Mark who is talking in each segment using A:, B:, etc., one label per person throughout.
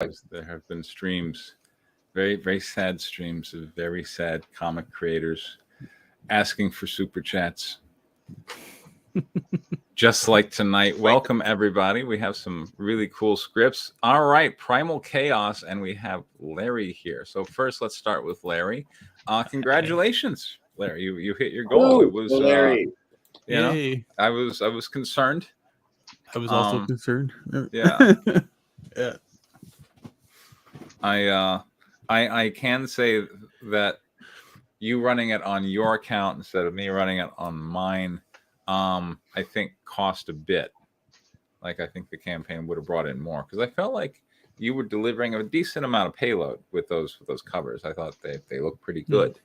A: there have been streams, very, very sad streams of very sad comic creators asking for super chats. Just like tonight. Welcome, everybody. We have some really cool scripts. All right, Primal Chaos, and we have Larry here. So first, let's start with Larry. Congratulations, Larry. You hit your goal. It was
B: Larry.
A: You know, I was concerned.
C: I was also concerned.
A: Yeah.
C: Yeah.
A: I can say that you running it on your account instead of me running it on mine, I think cost a bit. Like, I think the campaign would have brought in more, because I felt like you were delivering a decent amount of payload with those covers. I thought they looked pretty good,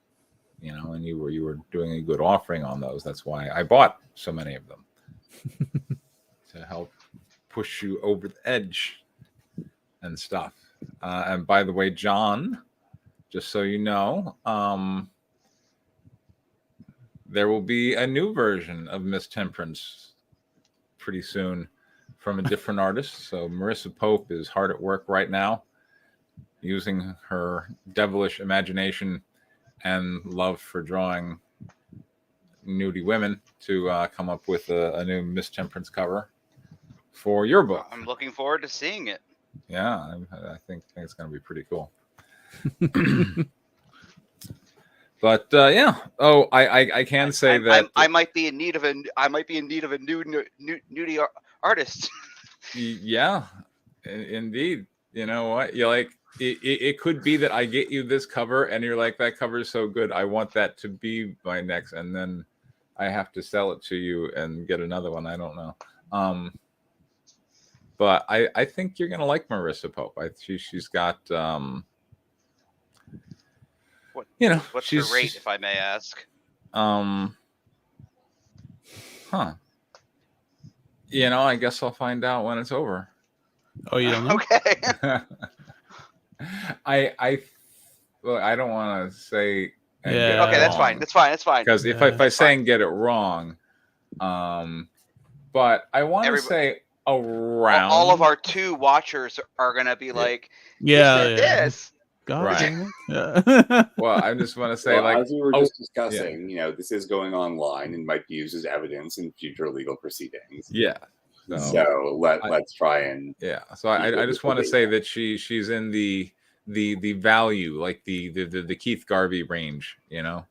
A: and you were doing a good offering on those. That's why I bought so many of them to help push you over the edge and stuff. And by the way, John, just so you know, there will be a new version of Miss Temperance pretty soon from a different artist. So Marissa Pope is hard at work right now, using her devilish imagination and love for drawing nudie women to come up with a new Miss Temperance cover for your book.
D: I'm looking forward to seeing it.
A: Yeah, I think it's going to be pretty cool. But yeah. Oh, I can say that
D: I might be in need of a nudie artist.
A: Yeah, indeed. You know what? You're like, it could be that I get you this cover, and you're like, that cover is so good, I want that to be my next, and then I have to sell it to you and get another one. I don't know. But I think you're gonna like Marissa Pope. She's got
D: What's her rate, if I may ask?
A: I guess I'll find out when it's over.
C: Oh, you don't know?
D: Okay.
A: I don't want to say.
C: Yeah.
D: Okay, that's fine. That's fine.
A: Because if I say and get it wrong, but I want to say around.
D: All of our 2 watchers are gonna be like, this.
C: God,
A: right.
C: Yeah.
A: Well, I just want to say, like,
B: as we were just discussing, this is going online and might be used as evidence in future legal proceedings.
A: Yeah.
B: So let's try and
A: So I just want to say that she's in the value, like the Keith Garvey range,
D: Then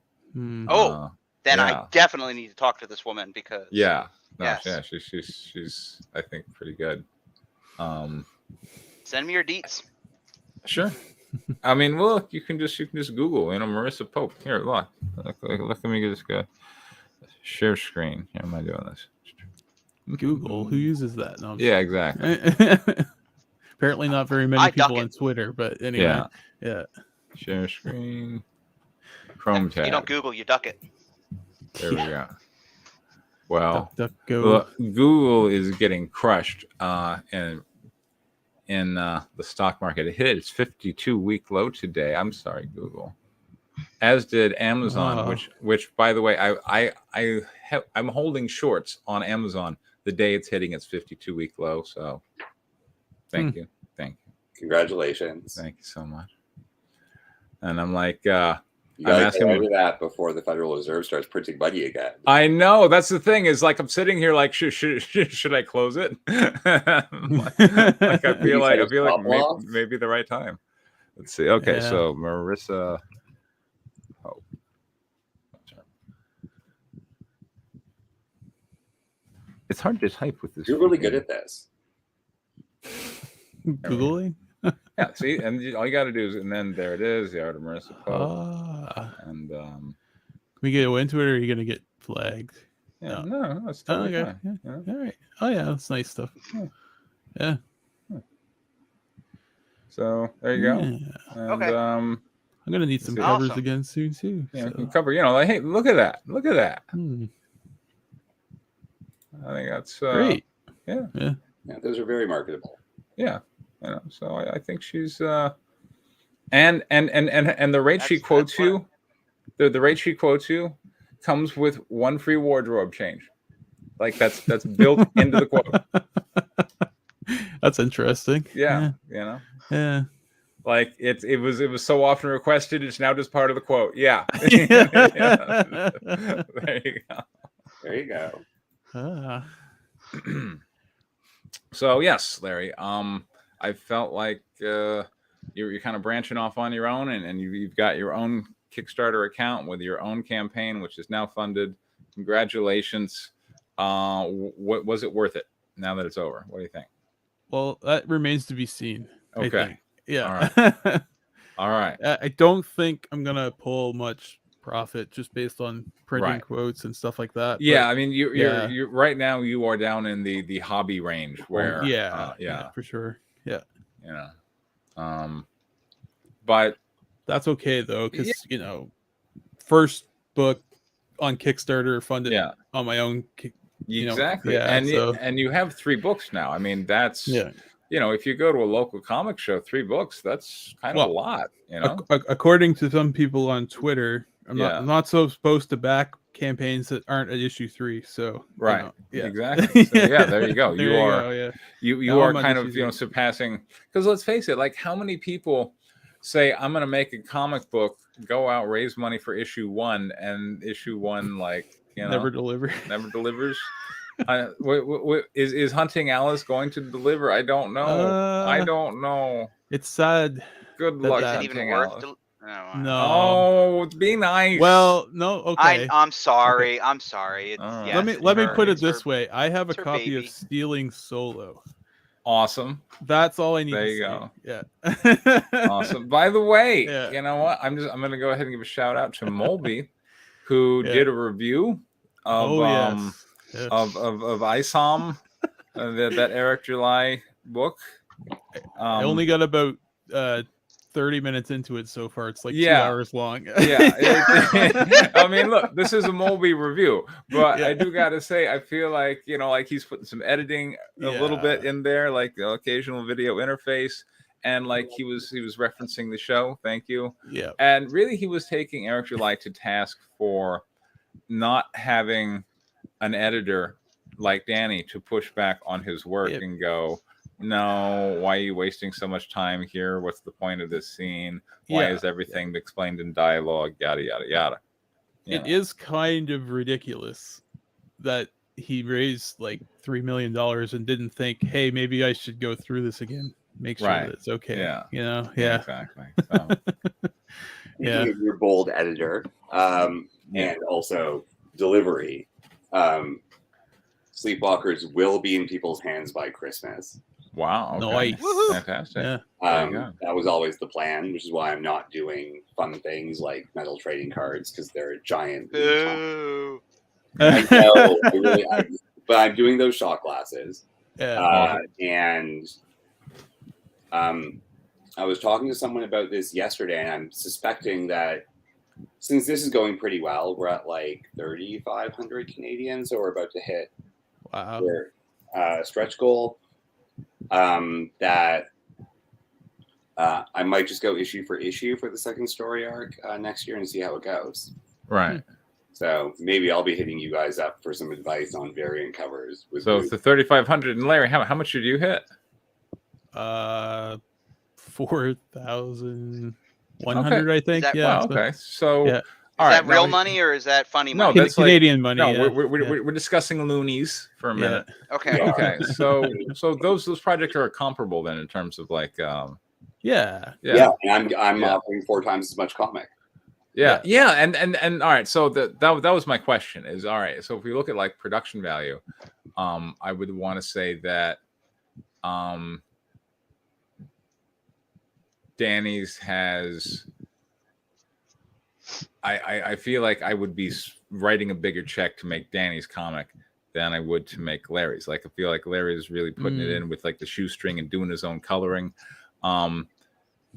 D: I definitely need to talk to this woman, because
A: she's I think pretty good.
D: Send me your deets.
A: Sure. I mean, look, you can just Google, Marissa Pope. Here, look, let me get this guy. Share screen. How am I doing this?
C: Google. Who uses that? No,
A: yeah, exactly.
C: Apparently not very many people on Twitter, but anyway. Yeah.
A: Share screen. Chrome tab.
D: You don't Google, you duck it.
A: There we go. Well,
C: go.
A: Google is getting crushed in the stock market. It hit its 52-week low today. I'm sorry, Google. As did Amazon, which by the way, I'm holding shorts on Amazon the day it's hitting its 52-week low. So thank you.
B: Congratulations.
A: Thank you so much. And I'm like,
B: you gotta get over that before the Federal Reserve starts printing money again.
A: I know, that's the thing. Is like, I'm sitting here like, should I close it? like I feel like maybe the right time. Let's see. Okay, so Marissa. It's hard to type with this.
B: You're really good at this.
C: Googling?
A: Yeah, see, and all you got to do is, and then there it is, the art of Marissa Pope. And
C: can we get into it, or are you gonna get flagged?
A: Yeah, no, it's totally
C: okay.
A: fine.
C: Yeah. All right. Oh yeah, that's nice stuff. Yeah.
A: So there you go.
C: Yeah.
A: And,
D: okay.
C: I'm gonna need some covers again soon too.
A: Yeah, so. Cover. Like, hey, look at that. Look at that. I think that's
C: great.
A: Yeah,
B: those are very marketable.
A: Yeah, so I think she's and the rate she quotes you, the rate she quotes you comes with 1 free wardrobe change. Like that's built into the quote.
C: That's interesting.
A: Yeah.
C: Yeah.
A: Like it was so often requested, it's now just part of the quote. Yeah. There you go.
B: There you go.
A: So yes, Larry. I felt like you're kind of branching off on your own, and you've got your own Kickstarter account with your own campaign, which is now funded. Congratulations. What was it worth it now that it's over? What do you think?
C: Well, that remains to be seen.
A: Okay.
C: Yeah.
A: All right.
C: I don't think I'm gonna pull much profit just based on printing
A: Right.
C: quotes and stuff like that.
A: Yeah,
C: but
A: I mean, you're right now. You are down in the hobby range where
C: yeah, for sure. Yeah.
A: You know, but
C: that's okay though, because first book on Kickstarter funded on my own.
A: Exactly. And you have 3 books now. I mean, that's if you go to a local comic show, 3 books, that's kind of a lot,
C: according to some people on Twitter. I'm not so supposed to back campaigns that aren't at issue 3. So
A: exactly. So, there you go. You are kind of surpassing, because let's face it, like how many people say I'm going to make a comic book, go out, raise money for issue 1, and issue 1
C: never delivers.
A: Is Hunting Alice going to deliver? I don't know. I don't know.
C: It's sad.
A: Good luck,
D: Hunting Alice.
A: No, be nice.
C: Well, no, okay.
D: I'm sorry. I'm sorry.
C: Let me put it this way. I have a copy of Stealing Solo.
A: Awesome.
C: That's all I need.
A: There you go.
C: Yeah.
A: Awesome. By the way, you know what? I'm gonna go ahead and give a shout out to Molby, who did a review of of ISOM, that Eric July book.
C: I only got about 30 minutes into it so far. It's like 2 hours long.
A: I mean, look, this is a Molby review, but I do gotta say, I feel like like he's putting some editing a little bit in there, like the occasional video interface, and like he was referencing the show. Thank you.
C: Yeah.
A: And really, he was taking Eric July to task for not having an editor like Danny to push back on his work and go, no, why are you wasting so much time here? What's the point of this scene? Why is everything explained in dialogue? Yada, yada, yada.
C: It is kind of ridiculous that he raised like $3 million and didn't think, hey, maybe I should go through this again. Make sure that it's okay.
A: Yeah. Exactly. So.
B: Your bold editor, and also delivery. Sleepwalkers will be in people's hands by Christmas.
A: Wow. Okay.
C: Nice.
A: Fantastic.
C: Yeah.
B: That was always the plan, which is why I'm not doing fun things like metal trading cards, because they're a giant.
D: Boo.
B: I know, but I'm doing those shot glasses.
C: Yeah.
B: And I was talking to someone about this yesterday, and I'm suspecting that since this is going pretty well, we're at like 3,500 Canadian, so we're about to hit their stretch goal. That I might just go issue for issue for the second story arc next year and see how it goes.
A: Right.
B: So maybe I'll be hitting you guys up for some advice on variant covers.
A: So it's the 3,500. And Larry, how much did you hit?
C: 4,100, I think.
A: Okay. So
D: is that real money or is that funny money?
C: No, that's Canadian money.
A: No, we're discussing loonies for a minute.
D: Okay.
A: Okay. So those projects are comparable then in terms of like
B: and I'm offering 4 times as much comic.
A: And all right, so that was my question is, all right, so if we look at like production value, I would want to say that Danny's has I feel like I would be writing a bigger check to make Danny's comic than I would to make Larry's. Like I feel like Larry's really putting it in with like the shoestring and doing his own coloring.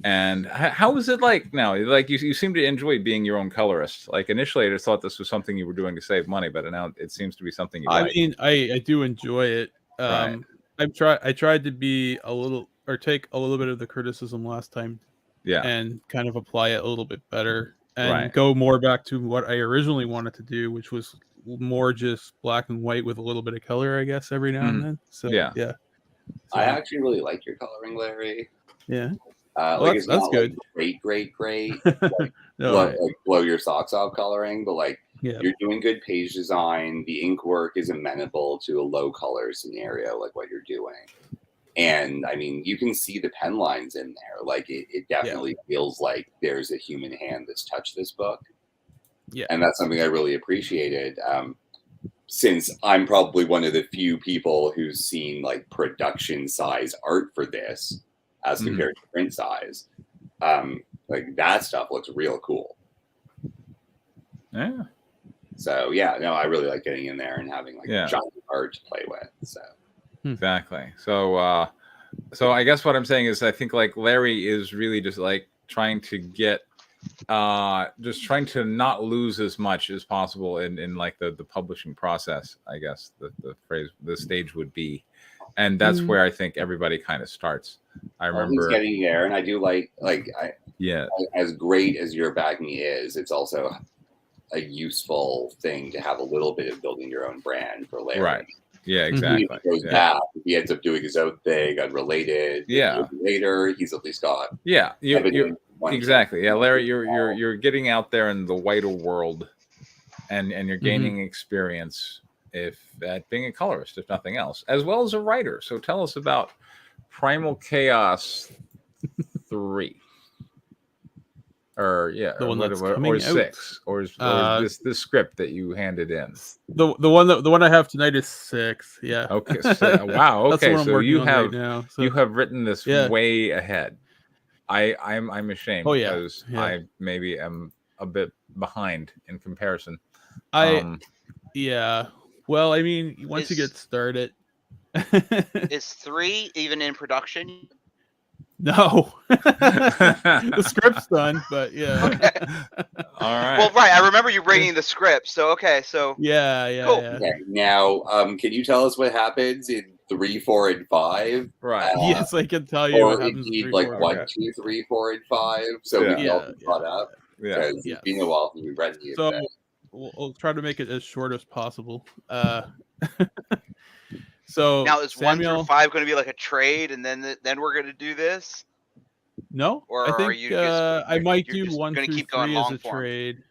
A: And how was it like now? Like you seem to enjoy being your own colorist. Like initially I just thought this was something you were doing to save money, but now it seems to be something you like.
C: I mean, I do enjoy it. I tried to be a little, or take a little bit of the criticism last time, and kind of apply it a little bit better and go more back to what I originally wanted to do, which was more just black and white with a little bit of color, I guess, every now and then. So
B: I actually really like your coloring, Larry.
C: Yeah.
B: Like it's
C: that's
B: not
C: good.
B: like great, like, blow your socks off coloring, but like you're doing good page design. The ink work is amenable to a low color scenario, like what you're doing. And I mean, you can see the pen lines in there. Like it definitely feels like there's a human hand that's touched this book.
C: Yeah.
B: And that's something I really appreciated. Since I'm probably one of the few people who's seen like production size art for this as compared to print size. Like that stuff looks real cool.
A: Yeah.
B: So yeah, no, I really like getting in there and having like giant art to play with. So
A: exactly. So so I guess what I'm saying is I think like Larry is really just like trying to get just trying to not lose as much as possible in like the publishing process, I guess the stage would be. And that's where I think everybody kind of starts. I remember
B: getting there, and I do like as great as your Bagme is, it's also a useful thing to have a little bit of building your own brand for Larry.
A: Right. Yeah, exactly.
B: If he goes back, if he ends up doing his own thing, unrelated. Later, he's at least got.
A: Yeah, you're exactly. Yeah, Larry, you're getting out there in the wider world, and you're gaining experience if at being a colorist, if nothing else, as well as a writer. So tell us about Primal Chaos 3. Or
C: the one that's
A: or 6, or is this script that you handed in?
C: The one I have tonight is 6. Yeah.
A: Okay. So, wow. Okay. So you have you have written this way ahead. I'm ashamed because I maybe am a bit behind in comparison.
C: Well, I mean, once you get started,
D: is 3 even in production?
C: No. The script's done, but yeah.
D: Okay.
A: All right.
D: Well, right. I remember you bringing the script. So okay. So
C: yeah.
D: Cool.
B: Okay. Now, can you tell us what happens in 3, 4, and 5?
C: Right. Yes, I can tell you what happens
B: indeed,
C: in 3,
B: like
C: 4,
B: 1, 2, 3, 4, and 5. So we can all be caught up.
A: Yeah.
B: Because it's been a while since we've read you.
C: So we'll try to make it as short as possible. So
D: now is Samuel, 1 through 5 going to be like a trade, and then we're going to do this?
C: No,
D: or
C: I think
D: are you just,
C: I might do 1 through 3 as a
D: form?
C: trade.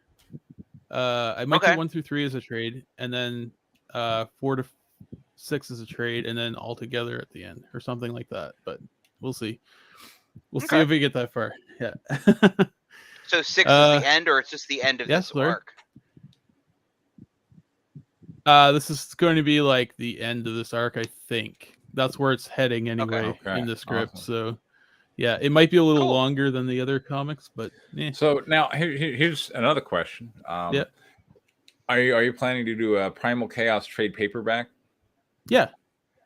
C: I might do 1 through 3 as a trade, and then 4 to 6 as a trade, and then all together at the end, or something like that. But we'll see. We'll see if we get that far. Yeah.
D: So 6 is the end, or it's just the end of this arc?
C: This is going to be like the end of this arc, I think. That's where it's heading anyway in the script. Awesome. So, yeah, it might be a little longer than the other comics, but
A: So now here's another question. Are you planning to do a Primal Chaos trade paperback?
C: Yeah.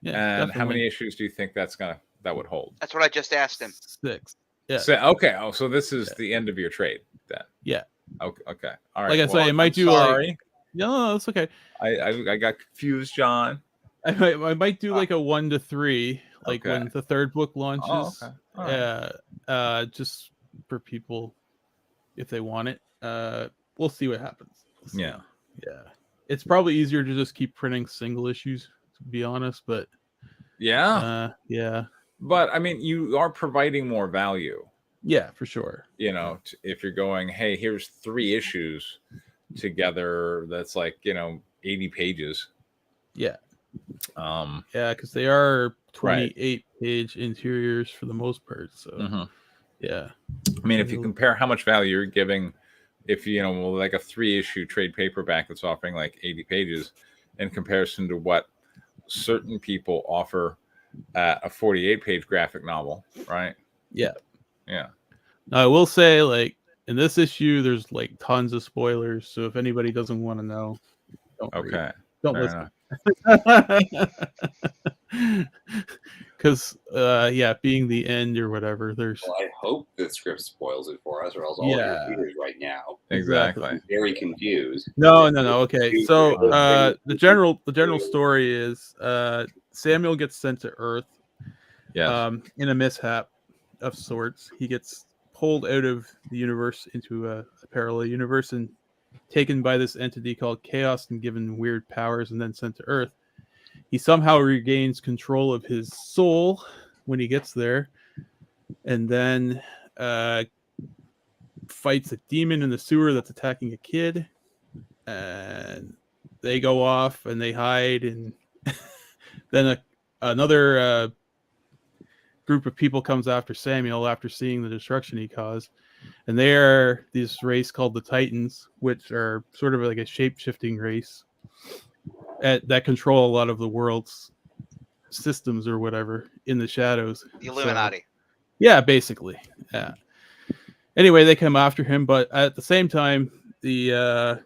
A: And
C: definitely.
A: how many issues do you think that would hold?
D: That's what I just asked him.
C: 6. Yeah.
A: So this is the end of your trade then.
C: Yeah.
A: Okay. All right.
C: Like I say, it might do like. No, it's okay.
A: I got confused, John.
C: I might do like a 1 to 3, like when the 3rd book launches. Just for people if they want it. We'll see what happens.
A: Yeah.
C: It's probably easier to just keep printing single issues, to be honest. But
A: yeah. But I mean, you are providing more value.
C: Yeah, for sure.
A: You know, if you're going, hey, here's 3 issues together, that's like 80 pages.
C: Yeah. Because they are 28-page interiors for the most part. So yeah.
A: I mean, if you compare how much value you're giving, if like a 3-issue trade paperback that's offering like 80 pages in comparison to what certain people offer at a 48-page graphic novel, right?
C: Yeah.
A: Now,
C: I will say, like, in this issue, there's like tons of spoilers. So if anybody doesn't want to know, don't listen. Because being the end or whatever, there's.
B: Well, I hope the script spoils it for us, or else all of your readers right now
A: exactly
B: very confused.
C: No. Okay, so the general story is Samuel gets sent to Earth. In a mishap of sorts, he gets pulled out of the universe into a parallel universe and taken by this entity called Chaos and given weird powers and then sent to Earth. He somehow regains control of his soul when he gets there, and then fights a demon in the sewer that's attacking a kid, and they go off and they hide, and then another group of people comes after Samuel after seeing the destruction he caused, and they are this race called the Titans, which are sort of like a shape-shifting race that control a lot of the world's systems or whatever in the shadows.
D: The Illuminati.
C: So, yeah, basically. Yeah. Anyway, they come after him, but at the same time, the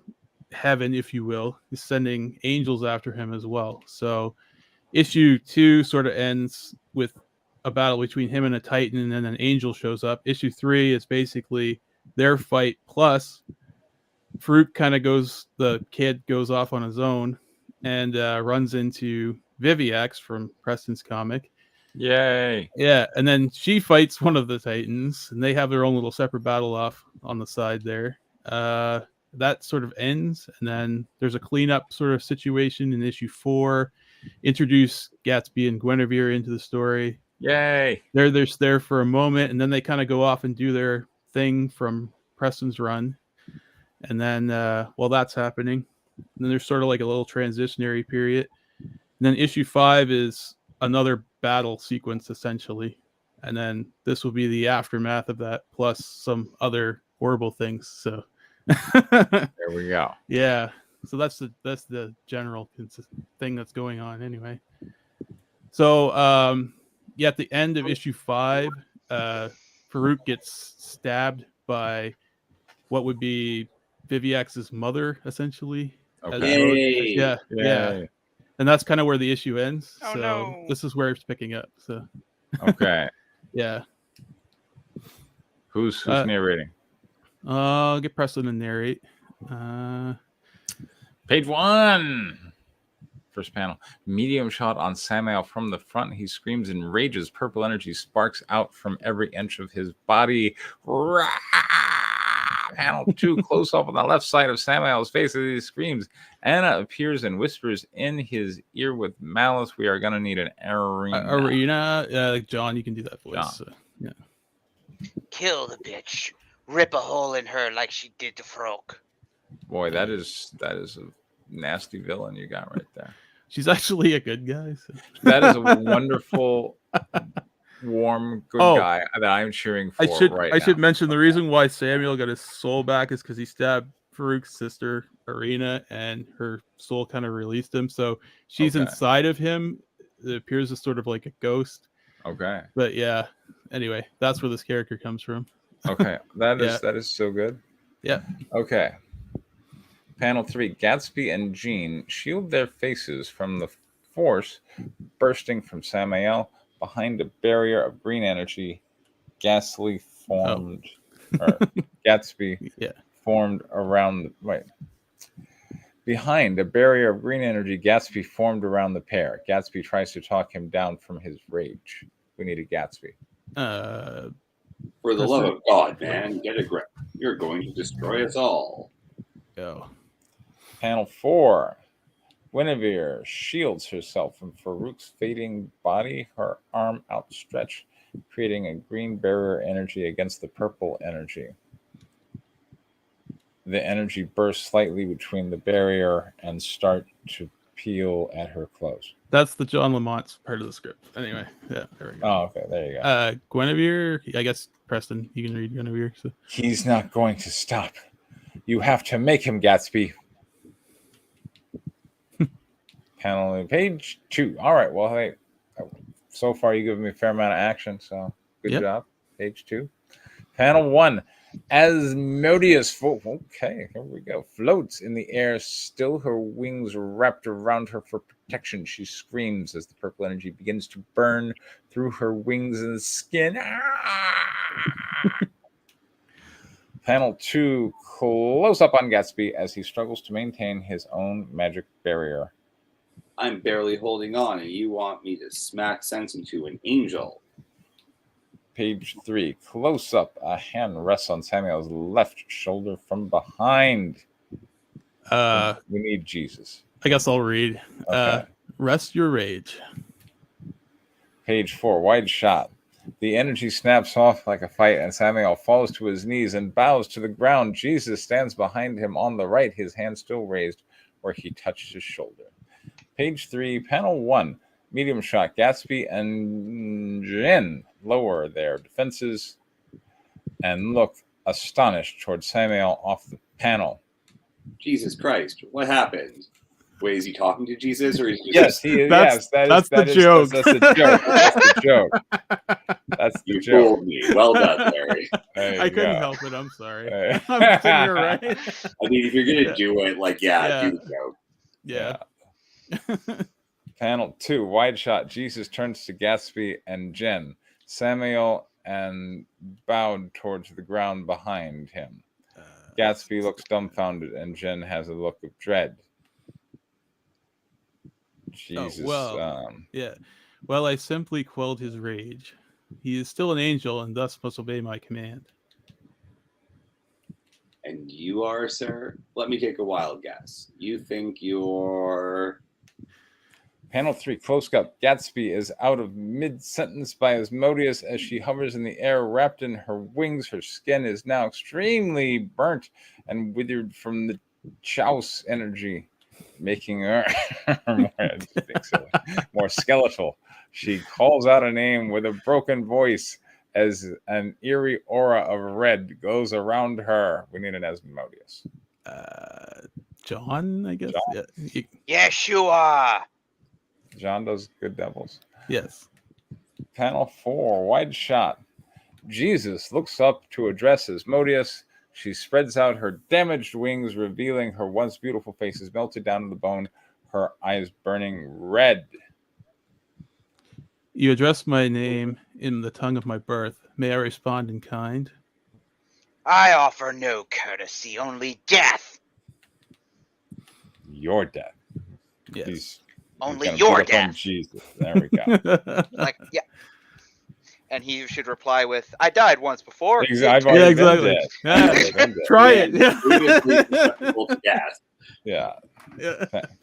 C: heaven, if you will, is sending angels after him as well. So issue 2 sort of ends with a battle between him and a Titan, and then an angel shows up. Issue 3 is basically their fight, plus Farouk kind of the kid goes off on his own and runs into Viviax from Preston's comic.
A: Yay.
C: Yeah, and then she fights one of the Titans, and they have their own little separate battle off on the side there. That sort of ends, and then there's a cleanup sort of situation in issue 4. Introduce Gatsby and Guinevere into the story.
A: Yay.
C: They're there for a moment, and then they kind of go off and do their thing from Preston's run. And then while that's happening, then there's sort of like a little transitionary period. And then issue 5 is another battle sequence, essentially. And then this will be the aftermath of that, plus some other horrible things. So
A: there we go.
C: Yeah. So that's the general thing that's going on anyway. So at the end of issue 5, Farouk gets stabbed by what would be Viviax's mother, essentially.
A: Okay.
C: Yeah. And that's kind of where the issue ends.
D: Oh,
C: so
D: no.
C: This is where it's picking up. So
A: Okay.
C: Yeah.
A: Who's narrating?
C: I'll get Preston to narrate.
A: Page 1. First panel. Medium shot on Samael from the front. He screams and rages. Purple energy sparks out from every inch of his body. Rah! Panel 2. Close up on the left side of Samael's face as he screams. Anna appears and whispers in his ear with malice. We are going to need an arena.
C: John, you can do that voice. So, yeah.
D: Kill the bitch. Rip a hole in her like she did to Frog.
A: Boy, that is a nasty villain you got right there.
C: She's actually a good guy. So.
A: That is a wonderful, warm, good guy that I'm cheering for. I
C: should mention the reason why Samuel got his soul back is because he stabbed Farouk's sister, Arena, and her soul kind of released him. So she's inside of him. It appears as sort of like a ghost.
A: Okay.
C: But yeah, anyway, that's where this character comes from.
A: Okay. That is so good.
C: Yeah.
A: Okay. Panel 3. Gatsby and Jean shield their faces from the force bursting from Samael behind a barrier of green energy. Gatsby formed formed around behind a barrier of green energy. Gatsby formed around the pair. Gatsby tries to talk him down from his rage. We need a Gatsby.
B: For the love of God, man, get a grip. You're going to destroy us all.
C: Go.
A: Panel 4. Guinevere shields herself from Farouk's fading body, her arm outstretched, creating a green barrier energy against the purple energy. The energy bursts slightly between the barrier and start to peel at her clothes.
C: That's the John Lamont's part of the script. Anyway, yeah, there we go.
A: Oh, okay, there you go.
C: Guinevere, I guess Preston, you can read Guinevere. So.
A: He's not going to stop. You have to make him, Gatsby. Panel page 2. All right. Well, hey, so far you given me a fair amount of action, so good job. Page 2. Panel 1. Asmodeus, okay, here we go. Floats in the air, still her wings wrapped around her for protection. She screams as the purple energy begins to burn through her wings and skin. Panel 2. Close up on Gatsby as he struggles to maintain his own magic barrier.
B: I'm barely holding on, and you want me to smack sense into an angel.
A: Page 3. Close up. A hand rests on Samuel's left shoulder from behind. We need Jesus.
C: I guess I'll read.
A: Okay.
C: Rest your rage.
A: Page 4. Wide shot. The energy snaps off like a fight, and Samuel falls to his knees and bows to the ground. Jesus stands behind him on the right, his hand still raised where he touched his shoulder. Page 3, panel 1. Medium shot. Gatsby and Jen lower their defenses and look astonished towards Samuel off the panel.
B: Jesus Christ, what happened? Wait, is he talking to Jesus, or is he
A: yes, he is. That's the
C: joke.
A: That's the joke. That's the joke. That's the
B: you
A: joke.
B: fooled me. Well done, Larry.
C: I couldn't help it. I'm sorry. I'm sitting here, right?
B: I mean, if you're gonna do it, like, do the joke.
C: Yeah.
A: Panel 2, wide shot. Jesus turns to Gatsby and Jen. Samuel and bowed towards the ground behind him. Gatsby looks dumbfounded, and Jen has a look of dread. Jesus.
C: Well, I simply quelled his rage. He is still an angel, and thus must obey my command.
B: And you are, sir? Let me take a wild guess. You think you're...
A: Panel 3, close up. Gatsby is out of mid-sentence by Asmodeus as she hovers in the air, wrapped in her wings. Her skin is now extremely burnt and withered from the chouse energy, making her more skeletal. She calls out a name with a broken voice as an eerie aura of red goes around her. We need an Asmodeus.
C: John, I guess.
A: John?
C: Yeah.
D: Yeshua.
A: John does good devils.
C: Yes.
A: Panel 4, wide shot. Jesus looks up to address Asmodeus. She spreads out her damaged wings, revealing her once beautiful face is melted down to the bone, her eyes burning red.
C: You address my name in the tongue of my birth. May I respond in kind?
D: I offer no courtesy, only death.
A: Your death.
C: Yes.
D: Only your death.
A: Jesus. There we go.
D: Like, yeah. And he should reply with, I died once before.
A: Exactly.
C: Try it.
A: Yeah.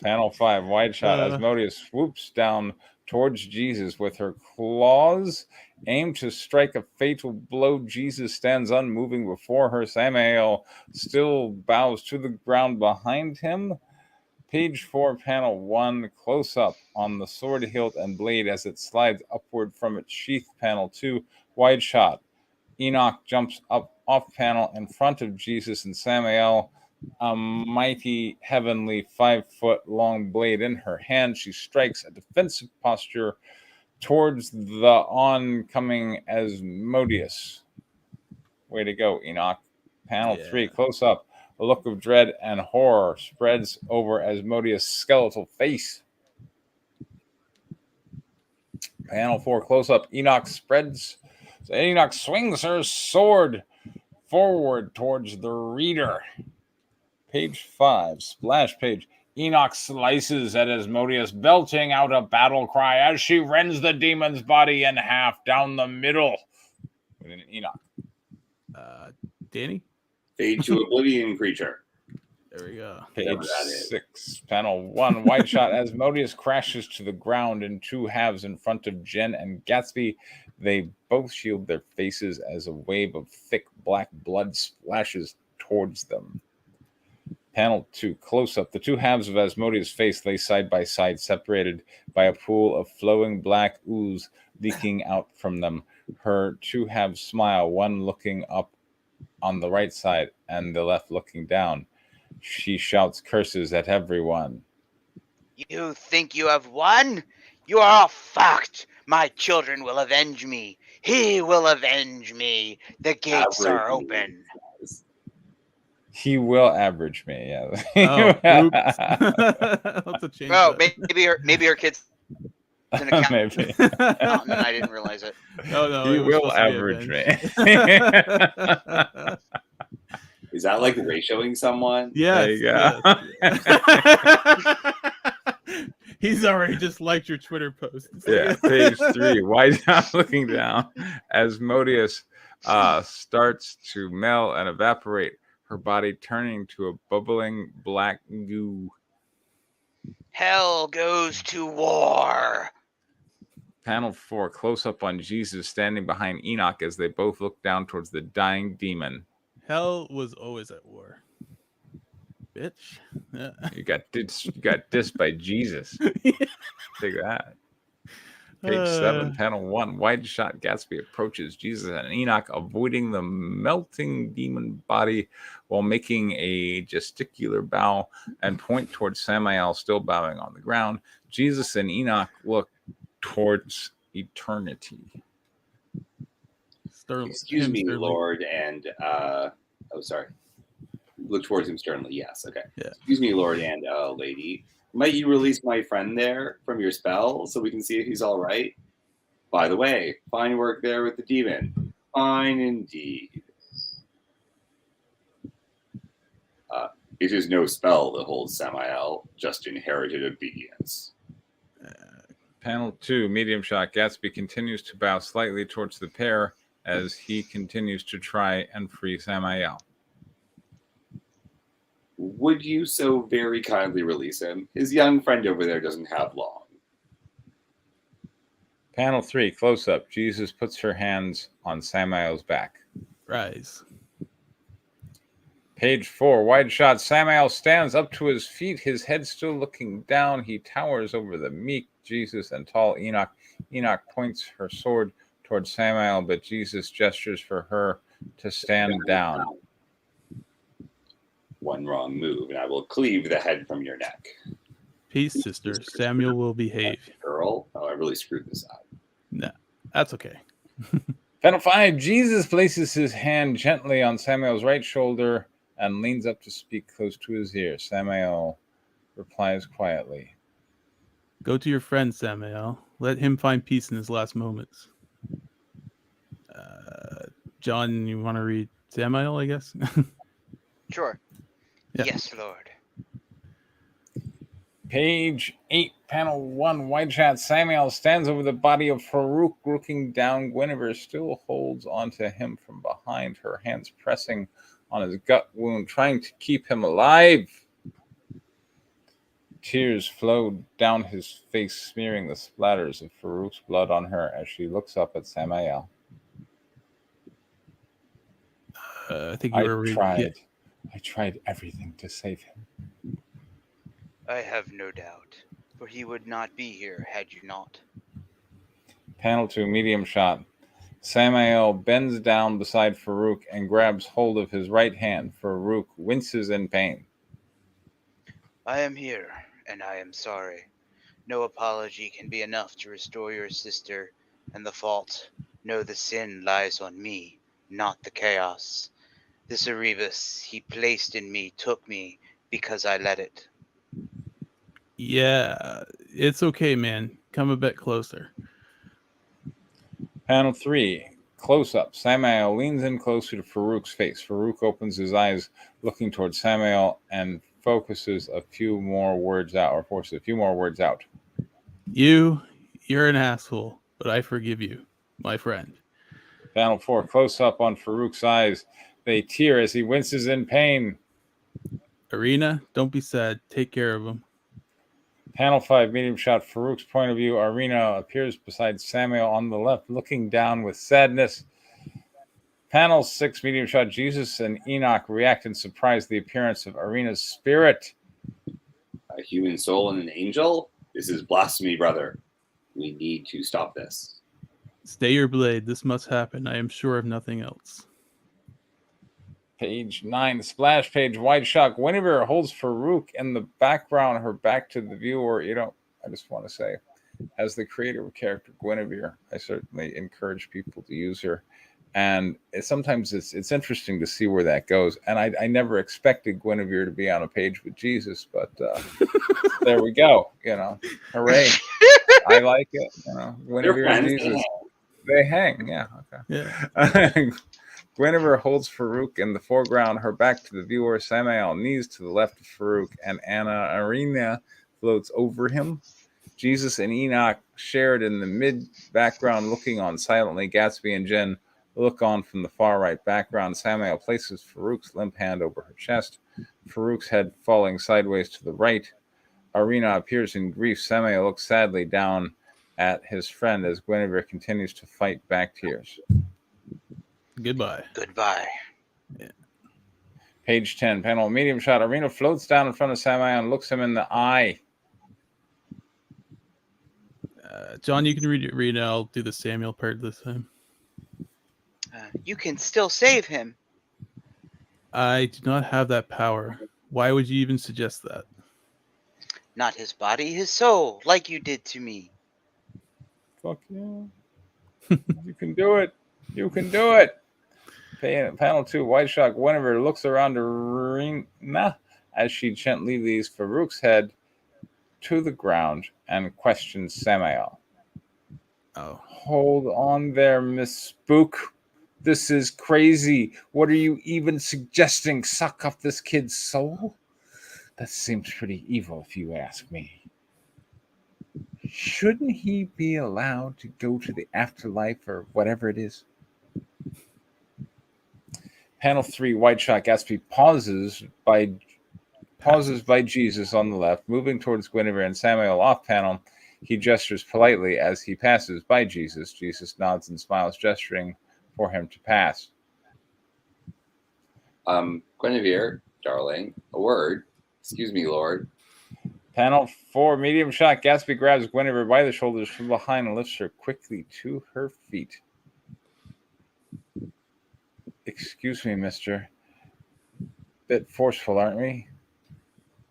A: Panel 5, wide shot. Asmodeus swoops down towards Jesus with her claws, aimed to strike a fatal blow. Jesus stands unmoving before her. Samuel still bows to the ground behind him. Page 4, panel 1, close up on the sword hilt and blade as it slides upward from its sheath. Panel 2, wide shot. Enoch jumps up off panel in front of Jesus and Samuel, a mighty heavenly 5-foot-long blade in her hand. She strikes a defensive posture towards the oncoming Asmodeus. Way to go, Enoch. Panel 3, close up. A look of dread and horror spreads over Asmodeus' skeletal face. Panel 4, close up. Enoch swings her sword forward towards the reader. Page 5, splash page. Enoch slices at Asmodeus, belching out a battle cry as she rends the demon's body in half down the middle. Enoch.
C: Danny?
B: Fade to Oblivion Creature.
C: There we go.
A: Page 6, panel 1, wide shot. Asmodeus crashes to the ground in two halves in front of Jen and Gatsby. They both shield their faces as a wave of thick black blood splashes towards them. Panel 2, close up. The two halves of Asmodeus' face lay side by side, separated by a pool of flowing black ooze leaking out from them. Her two halves smile, one looking up on the right side and the left looking down. She shouts curses at everyone.
D: You think you have won? You are all fucked. My children will avenge me. He will avenge me. The gates are open.
A: He will average me, yeah.
D: Maybe her kids an account.
A: Maybe.
D: And I didn't realize it.
C: No,
A: he will average me.
B: Is that like ratioing someone?
C: Yeah.
A: There you go.
C: Yes. He's already just liked your Twitter post.
A: Yeah, page 3. Wide shot looking down. Asmodeus starts to melt and evaporate, her body turning to a bubbling black goo.
D: Hell goes to war.
A: Panel 4, close up on Jesus standing behind Enoch as they both look down towards the dying demon.
C: Hell was always at war. Bitch. Yeah.
A: You got dissed by Jesus. Take that. Page 7, panel 1. Wide shot Gatsby approaches Jesus and Enoch, avoiding the melting demon body while making a gesticular bow and point towards Samael, still bowing on the ground. Jesus and Enoch look towards eternity.
B: Excuse me, Lord, and sorry. Look towards him sternly. Yes, okay.
C: Yeah.
B: Excuse me, Lord and lady. Might you release my friend there from your spell so we can see if he's all right? By the way, fine work there with the demon. Fine indeed. It is no spell that holds Samael, just inherited obedience.
A: Panel 2, medium shot. Gatsby continues to bow slightly towards the pair as he continues to try and free Samael.
B: Would you so very kindly release him? His young friend over there doesn't have long.
A: Panel 3, close up. Jesus puts her hands on Samael's back.
C: Rise.
A: Page 4, wide shot. Samael stands up to his feet, his head still looking down. He towers over the meek Jesus and tall Enoch. Enoch points her sword towards Samael, but Jesus gestures for her to stand down.
B: One wrong move, and I will cleave the head from your neck.
C: Peace, sister. Samuel will behave.
B: Girl? Oh, I really screwed this up.
C: No, that's okay.
A: Panel 5, Jesus places his hand gently on Samuel's right shoulder and leans up to speak close to his ear. Samael replies quietly.
C: Go to your friend, Samael. Let him find peace in his last moments. John, you want to read Samael, I guess?
D: Sure.
C: Yeah.
D: Yes, Lord.
A: Page 8, panel 1, wide shot. Samael stands over the body of Farouk, looking down. Guinevere still holds onto him from behind, her hands pressing on his gut wound, trying to keep him alive. Tears flowed down his face, smearing the splatters of Farouk's blood on her as she looks up at Samael.
C: I think you were
A: tried. I tried everything to save him.
D: I have no doubt, for he would not be here had you not.
A: Panel 2, medium shot. Samael bends down beside Farouk and grabs hold of his right hand. Farouk winces in pain.
D: I am here, and I am sorry. No apology can be enough to restore your sister, and the fault, no, the sin lies on me, not the chaos. This Erebus he placed in me took me because I let it.
C: Yeah, it's okay, man. Come a bit closer.
A: Panel 3, close up. Samael leans in closer to Farouk's face. Farouk opens his eyes, looking towards Samael, and forces a few more words out.
C: You're an asshole, but I forgive you, my friend.
A: Panel 4, close up on Farouk's eyes. They tear as he winces in pain.
C: Arena, don't be sad. Take care of him.
A: Panel 5, medium shot. Farouk's point of view. Arena appears beside Samael on the left, looking down with sadness. Panel 6, medium shot. Jesus and Enoch react in surprise at the appearance of Arena's spirit.
B: A human soul and an angel? This is blasphemy, brother. We need to stop this.
C: Stay your blade. This must happen. I am sure of nothing else.
A: Page 9, splash page, wide shot. Guinevere holds Farouk in the background, her back to the viewer. I just want to say, as the creator of character Guinevere, I certainly encourage people to use her. And sometimes it's interesting to see where that goes. And I never expected Guinevere to be on a page with Jesus, but there we go. Hooray! I like it. Guinevere and Jesus, they hang. Yeah. Okay.
C: Yeah.
A: Guinevere holds Farouk in the foreground, her back to the viewer. Samael knees to the left of Farouk, and Arena floats over him. Jesus and Enoch shared in the mid-background, looking on silently. Gatsby and Jen look on from the far right background. Samael places Farouk's limp hand over her chest, Farouk's head falling sideways to the right. Arena appears in grief. Samael looks sadly down at his friend as Guinevere continues to fight back tears.
C: Goodbye.
A: Yeah. Page 10, panel medium shot. Irina floats down in front of Samael and looks him in the eye.
C: John, you can read it. Read it. I'll do the Samuel part this time.
D: You can still save him.
C: I do not have that power. Why would you even suggest that?
D: Not his body, his soul, like you did to me.
A: Fuck yeah. You can do it. You can do it. Panel 2, white shot. Guinevere looks around Irina as she gently leads Farouk's head to the ground and questions Samael.
C: Oh.
A: Hold on there, Miss Spook. This is crazy. What are you even suggesting? Suck up this kid's soul? That seems pretty evil if you ask me. Shouldn't he be allowed to go to the afterlife or whatever it is? Panel 3, white shot. Gatsby pauses by Jesus on the left, moving towards Guinevere and Samael off panel. He gestures politely as he passes by Jesus. Jesus nods and smiles, gesturing for him to pass.
B: Guinevere, darling, a word. Excuse me, Lord.
A: Panel 4, medium shot. Gatsby grabs Guinevere by the shoulders from behind and lifts her quickly to her feet. Excuse me, mister. Bit forceful, aren't we?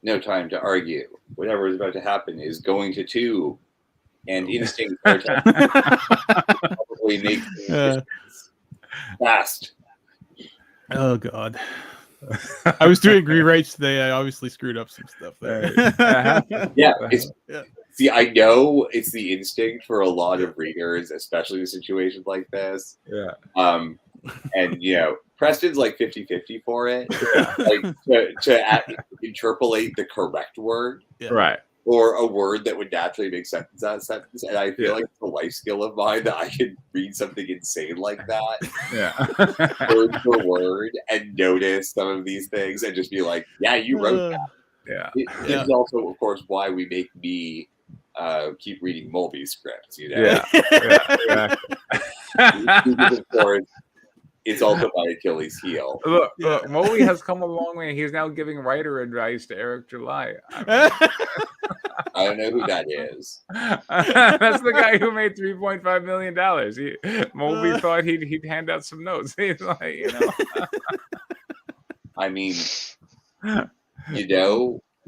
B: No time to argue. Whatever is about to happen is going to and instinct probably make fast.
C: Oh God. I was doing rewrites today. I obviously screwed up some stuff there.
B: Yeah. See, I know it's the instinct for a lot of readers, especially in situations like this.
A: Yeah.
B: And, Preston's like 50-50 for it.
A: Yeah.
B: Like to interpolate the correct word.
C: Yeah.
A: Right.
B: Or a word that would naturally make sense in that sentence. And I feel like it's a life skill of mine that I can read something insane like that.
A: Yeah.
B: Word for word and notice some of these things and just be like, yeah, you wrote that.
A: Yeah.
B: This is also, of course, why we make me keep reading Mulvey's scripts,
A: Yeah. Exactly.
B: Because, of course, it's also my Achilles heel.
A: Look, Mulvey has come a long way. He's now giving writer advice to Eric July.
B: I don't know who that is.
A: That's the guy who made $3.5 million. Mulvey thought he'd hand out some notes. He's like,
B: I mean,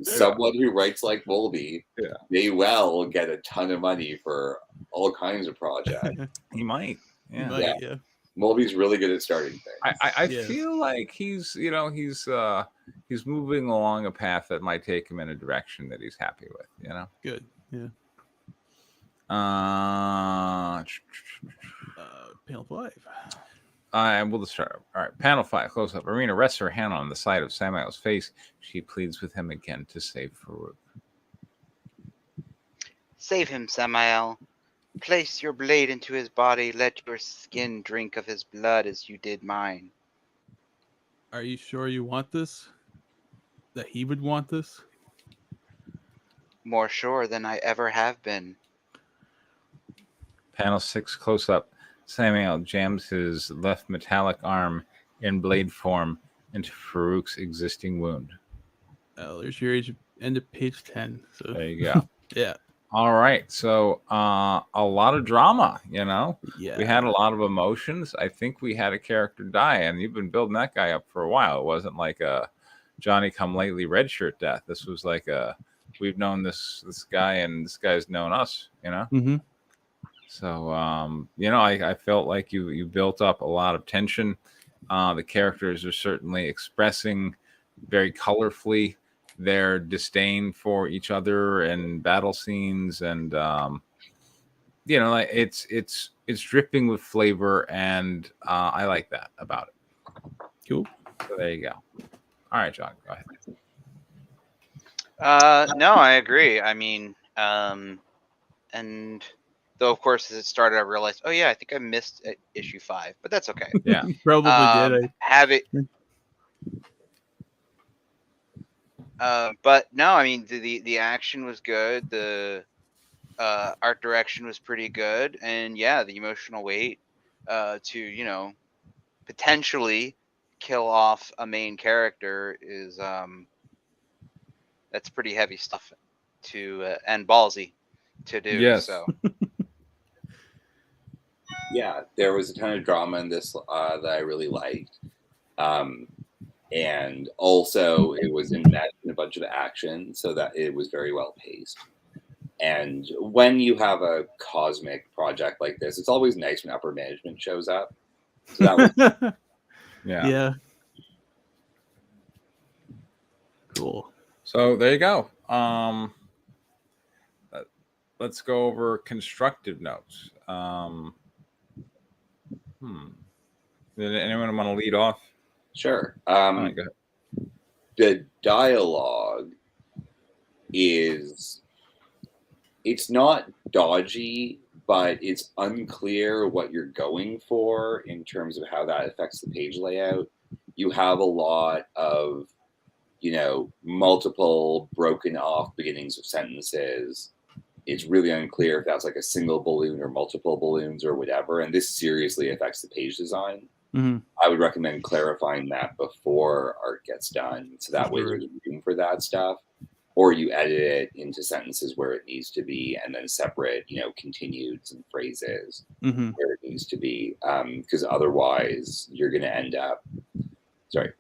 B: someone who writes like Mulvey may well get a ton of money for all kinds of projects.
A: He might.
C: Yeah.
B: Mulvey's really good at starting things.
A: I feel like he's moving along a path that might take him in a direction that he's happy with.
C: Good. Yeah. Panel 5.
A: And we'll just start. All right, panel 5, close up. Irina rests her hand on the side of Samael's face. She pleads with him again to save Farouk.
D: Save him, Samael. Place your blade into his body. Let your skin drink of his blood as you did mine.
C: Are you sure you want this? That he would want this?
D: More sure than I ever have been.
A: Panel 6, close up. Samael jams his left metallic arm in blade form into Farouk's existing wound.
C: Oh, there's your end of page 10. So
A: there you go.
C: Yeah.
A: All right. So a lot of drama,
C: Yeah.
A: We had a lot of emotions. I think we had a character die, and you've been building that guy up for a while. It wasn't like a Johnny come lately red shirt death. This was like we've known this guy, and this guy's known us,
C: Mm-hmm.
A: So I felt like you built up a lot of tension. The characters are certainly expressing very colorfully their disdain for each other and battle scenes, and it's dripping with flavor, and I like that about it.
C: Cool.
A: So there you go. All right, John, go ahead.
D: No, I agree. I mean, and though of course as it started, I realized, oh yeah, I think I missed issue 5, but that's okay.
A: Yeah,
C: probably did.
D: Have it. But no, I mean the action was good. The art direction was pretty good, and yeah, the emotional weight to potentially kill off a main character is that's pretty heavy stuff to and ballsy to do.
A: Yes.
D: So
B: yeah, there was a ton of drama in this that I really liked. And also it was embedded in a bunch of action, so that it was very well paced. And when you have a cosmic project like this, it's always nice when upper management shows up. So that was
C: Yeah. Cool.
A: So there you go. Let's go over constructive notes. Did anyone want to lead off?
B: sure.
A: All right, go ahead.
B: The dialogue it's not dodgy, but it's unclear what you're going for in terms of how that affects the page layout. You have a lot of, multiple broken off beginnings of sentences. It's really unclear if that's like a single balloon or multiple balloons or whatever. And this seriously affects the page design.
C: Mm-hmm.
B: I would recommend clarifying that before art gets done. So that way there's room for that stuff. Or you edit it into sentences where it needs to be, and then separate, continueds and phrases where it needs to be. Because otherwise you're going to end up,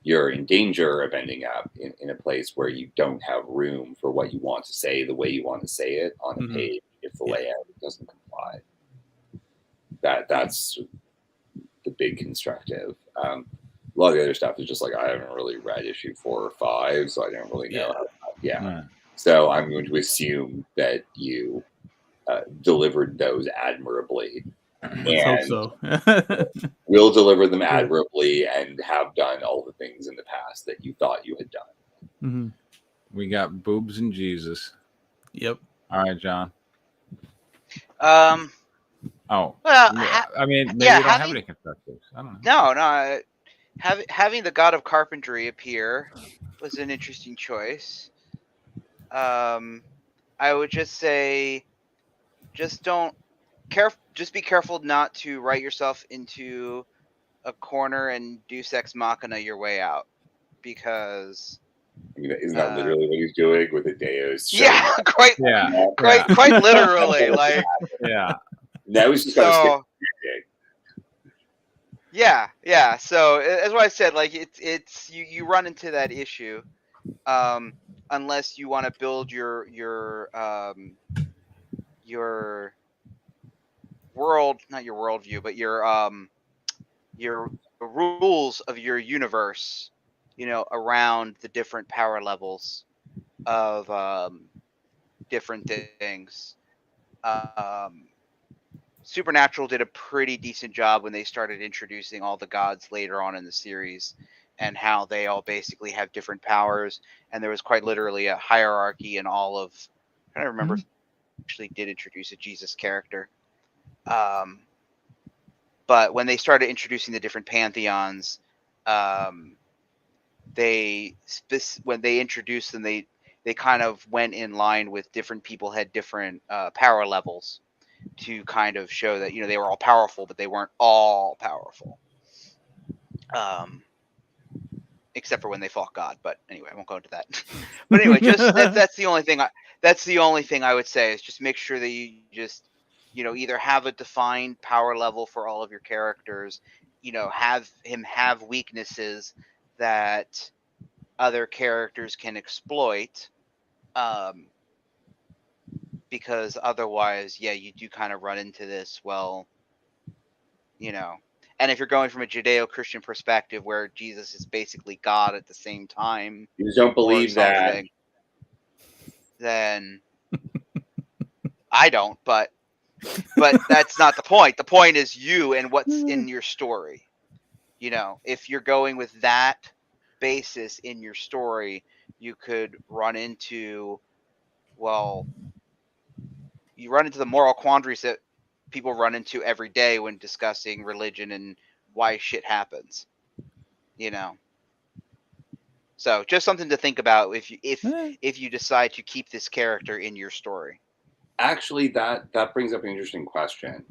B: you're in danger of ending up in a place where you don't have room for what you want to say the way you want to say it on a page if the layout doesn't comply. That's the big constructive. A lot of the other stuff is just like, I haven't really read issue 4 or 5, so I don't really know. So I'm going to assume that you delivered those admirably.
C: Let's hope so.
B: Will deliver them admirably and have done all the things in the past that you thought you had done.
A: We got boobs and Jesus.
C: Yep.
A: All right, John.
D: Well,
A: I mean, maybe you don't have any constructives. I don't know.
D: No. Having the God of Carpentry appear was an interesting choice. I would just say, just be careful not to write yourself into a corner and Deus Ex Machina your way out, because
B: isn't that literally what he's doing with the Deus?
D: Quite literally, like
B: Now he's just got
D: yeah. So that's why I said, like, it's you run into that issue, unless you want to build your world, not your worldview, but your rules of your universe, around the different power levels of different things. Supernatural did a pretty decent job when they started introducing all the gods later on in the series, and how they all basically have different powers, and there was quite literally a hierarchy in all of. I don't remember if they actually did introduce a Jesus character. But when they started introducing the different pantheons, when they introduced them, they kind of went in line with different people had different power levels to kind of show that they were all powerful, but they weren't all powerful. Except for when they fought God. But anyway, I won't go into that. But anyway, just that's the only thing. That's the only thing I would say, is just make sure that you just either have a defined power level for all of your characters, have him have weaknesses that other characters can exploit, because otherwise, you do kind of run into this, and if you're going from a Judeo-Christian perspective where Jesus is basically God at the same time,
B: you just don't believe that,
D: then I don't, but that's not the point. The point is you and what's in your story. If you're going with that basis in your story, you could run into, the moral quandaries that people run into every day when discussing religion and why shit happens. So just something to think about if you decide to keep this character in your story.
B: Actually, that brings up an interesting question.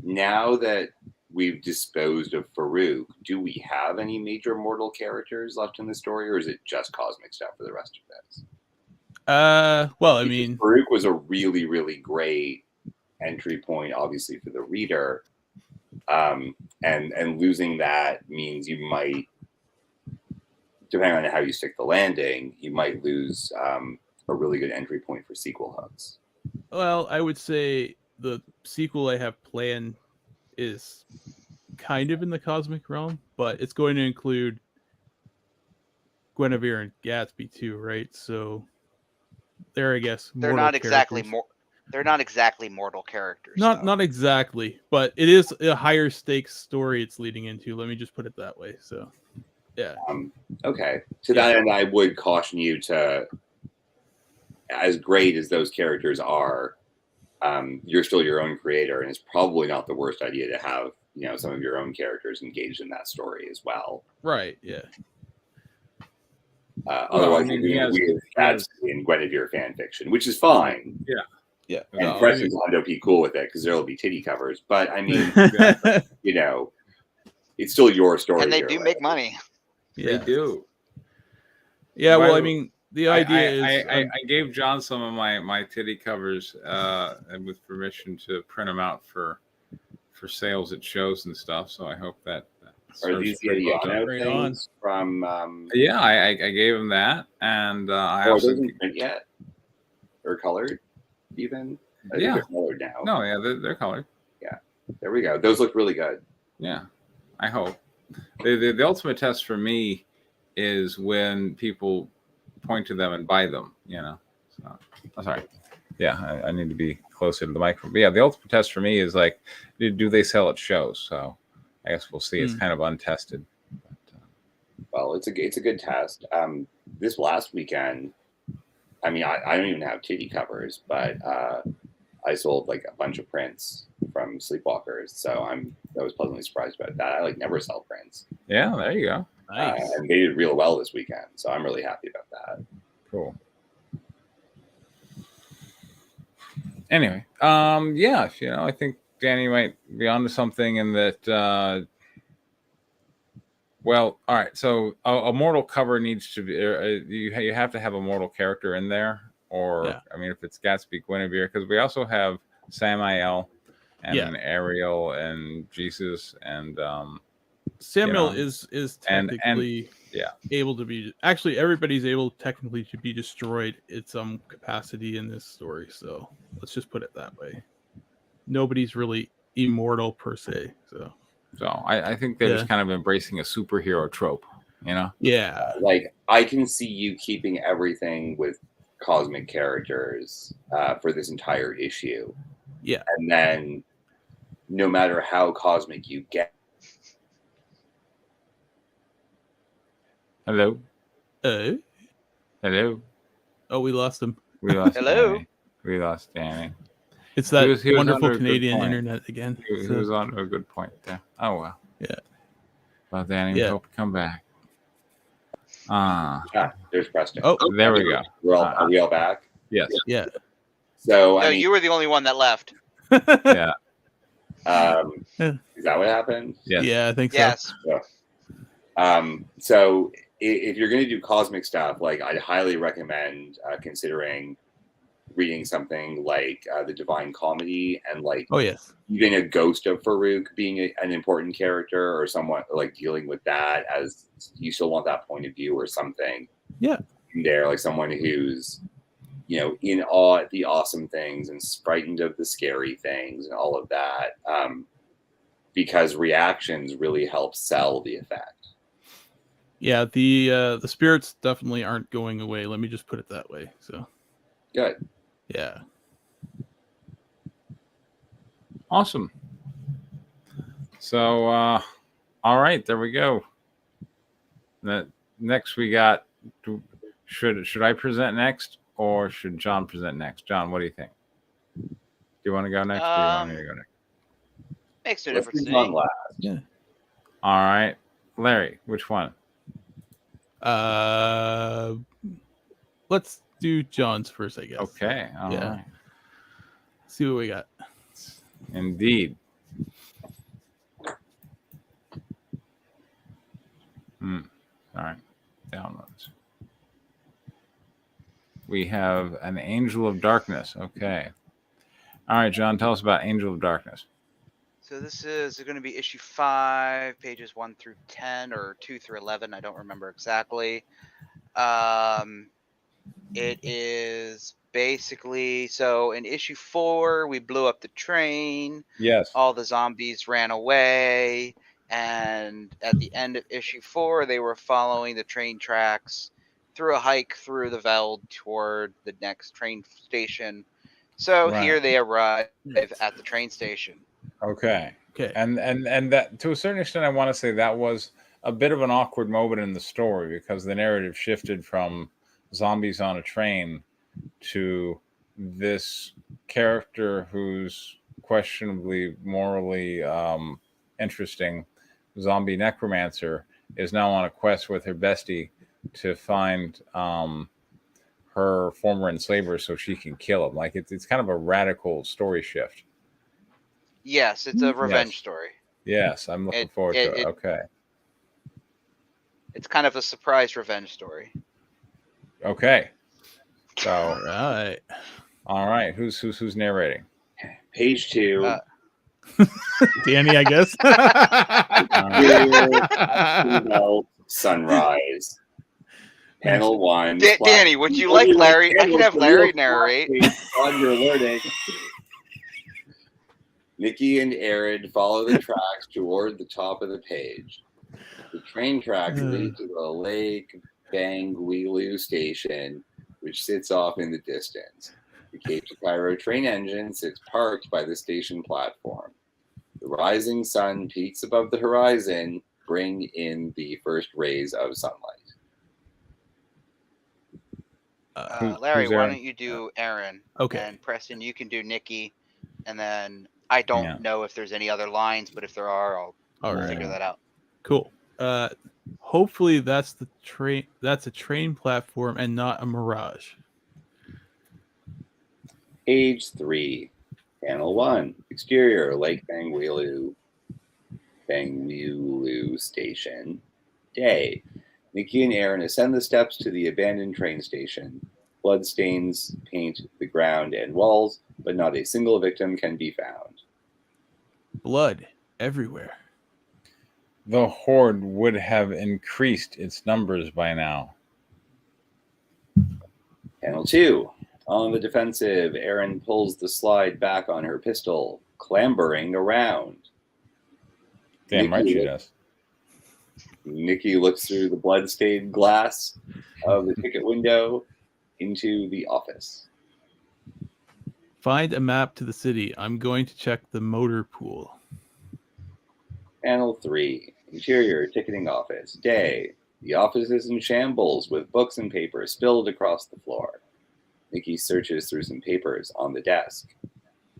B: Now that we've disposed of Farouk, do we have any major mortal characters left in the story, or is it just cosmic stuff for the rest of this?
C: Well, I mean,
B: Farouk was a really, really great entry point, obviously, for the reader. And losing that means you might, depending on how you stick the landing, you might lose a really good entry point for sequel hooks.
C: Well, I would say the sequel I have planned is kind of in the cosmic realm, but it's going to include Guinevere and Gatsby too, right? So there, I guess
D: They're not exactly mortal characters.
C: Not exactly, but it is a higher stakes story it's leading into. Let me just put it that way. So, yeah.
B: Okay. To that end, I would caution you to, as great as those characters are, you're still your own creator, and it's probably not the worst idea to have some of your own characters engaged in that story as well.
C: Right. Yeah.
B: Otherwise, you're doing weird Gatsby and Guinevere fan fiction, which is fine.
A: Yeah.
B: Yeah. And Preston's going to be cool with it because there will be titty covers. But I mean, it's still your story.
D: And they do make money.
C: Yeah.
A: They do.
C: Yeah. Well, I mean, the idea is
A: I gave John some of my titty covers and with permission to print them out for sales at shows and stuff. So I hope that.
B: Are these the Adiano things from?
A: Yeah, I gave him that, and I also
B: those print yet or colored even.
A: Yeah,
B: they're colored now.
A: No, yeah, they're colored.
B: Yeah, there we go. Those look really good.
A: Yeah, I hope. The ultimate test for me is when people point to them and buy them. So I'm sorry. Yeah, I need to be closer to the microphone. But yeah, the ultimate test for me is like, do they sell at shows? So I guess we'll see. It's kind of untested. But,
B: well, it's a good test. This last weekend, I mean, I don't even have titty covers, but I sold like a bunch of prints from Sleepwalkers, so I was pleasantly surprised about that. I never sell prints.
A: Yeah, there you go.
C: Nice.
B: And they did real well this weekend, so I'm really happy about that.
A: Cool. Anyway, yeah, I think Danny might be onto something in that. Well, all right. So a mortal cover needs to be. You have to have a mortal character in there, or I mean, if it's Gatsby, Guinevere, because we also have Samael and Ariel and Jesus and
C: Samuel is technically able to be. Actually, everybody's able technically to be destroyed at some capacity in this story. So let's just put it that way. Nobody's really immortal per se.
A: So I think they're just kind of embracing a superhero trope,
C: Yeah.
B: I can see you keeping everything with cosmic characters for this entire issue.
C: Yeah.
B: And then no matter how cosmic you get.
A: Hello.
C: Hello. Oh, we lost him.
A: We lost
D: Hello.
A: Danny. We lost Danny.
C: It's that he was wonderful Canadian internet again.
A: He was on a good point there. Oh, well.
C: Yeah.
A: Well, Danny, we hope you come back.
B: There's Preston.
A: Oh, there we go.
B: Are we all back?
A: Yes.
C: Yeah.
B: So,
D: no, you were the only one that left.
A: Yeah.
B: Is that what happened?
A: Yes.
C: Yeah, I think so.
D: Yes.
B: So if you're going to do cosmic stuff, I'd highly recommend considering reading something like the Divine Comedy and even a Ghost of Farouk being an important character or someone dealing with that as you still want that point of view or something.
C: Yeah.
B: There, someone who's in awe at the awesome things and frightened of the scary things and all of that, because reactions really help sell the effect.
C: Yeah, the spirits definitely aren't going away. Let me just put it that way. So
B: good.
C: Yeah.
A: Awesome. So, all right, there we go. Next we got. Should I present next, or should John present next? John, what do you think? Do you want to go next, or do you want me to go next?
D: Makes no difference to me.
C: Yeah.
A: All right, Larry, which one?
C: Let's do John's first, I guess.
A: Okay. All right.
C: see what we got.
A: Indeed. All right. Downloads. We have an Angel of Darkness. Okay. All right, John, tell us about Angel of Darkness.
D: So this is going to be issue 5, pages 1 through 10, or 2 through 11. I don't remember exactly. It is basically, so in issue 4, we blew up the train.
A: Yes.
D: All the zombies ran away. And at the end of issue 4, they were following the train tracks through a hike through the Veld toward the next train station. So here they arrive at the train station.
A: Okay. And that, to a certain extent, I want to say that was a bit of an awkward moment in the story because the narrative shifted from zombies on a train to this character who's questionably morally interesting zombie necromancer is now on a quest with her bestie to find her former enslaver so she can kill him. Like it's kind of a radical story shift.
D: Yes, it's a revenge story.
A: Yes, I'm looking forward to it. Okay.
D: It's kind of a surprise revenge story.
A: Okay. So
C: all
A: right. Who's narrating?
B: Page 2.
C: Danny, I guess.
B: Sunrise. Panel 1.
D: Danny, would you like Larry? I could have Larry narrate.
B: On your learning. Nikki and Aaron follow the tracks toward the top of the page. The train tracks lead to the Lake Bangweelu station, which sits off in the distance. The Cape to Cairo train engine sits parked by the station platform. The rising sun peaks above the horizon, bring in the first rays of sunlight.
D: Larry, why don't you do Aaron?
C: Okay.
D: And Preston, you can do Nikki. And then I don't know if there's any other lines, but if there are, I'll figure that out.
C: Cool. Hopefully that's the train. That's a train platform and not a mirage.
B: Page 3, panel 1, exterior Lake Bangweelu station. Day. Nikki and Aaron ascend the steps to the abandoned train station. Bloodstains paint the ground and walls, but not a single victim can be found.
C: Blood everywhere.
A: The horde would have increased its numbers by now.
B: Panel 2. On the defensive, Aaron pulls the slide back on her pistol, clambering around.
A: Damn right she does.
B: Nikki looks through the blood-stained glass of the ticket window into the office.
C: Find a map to the city. I'm going to check the motor pool.
B: Panel 3. Interior ticketing office. Day. The office is in shambles with books and papers spilled across the floor. Nikki searches through some papers on the desk.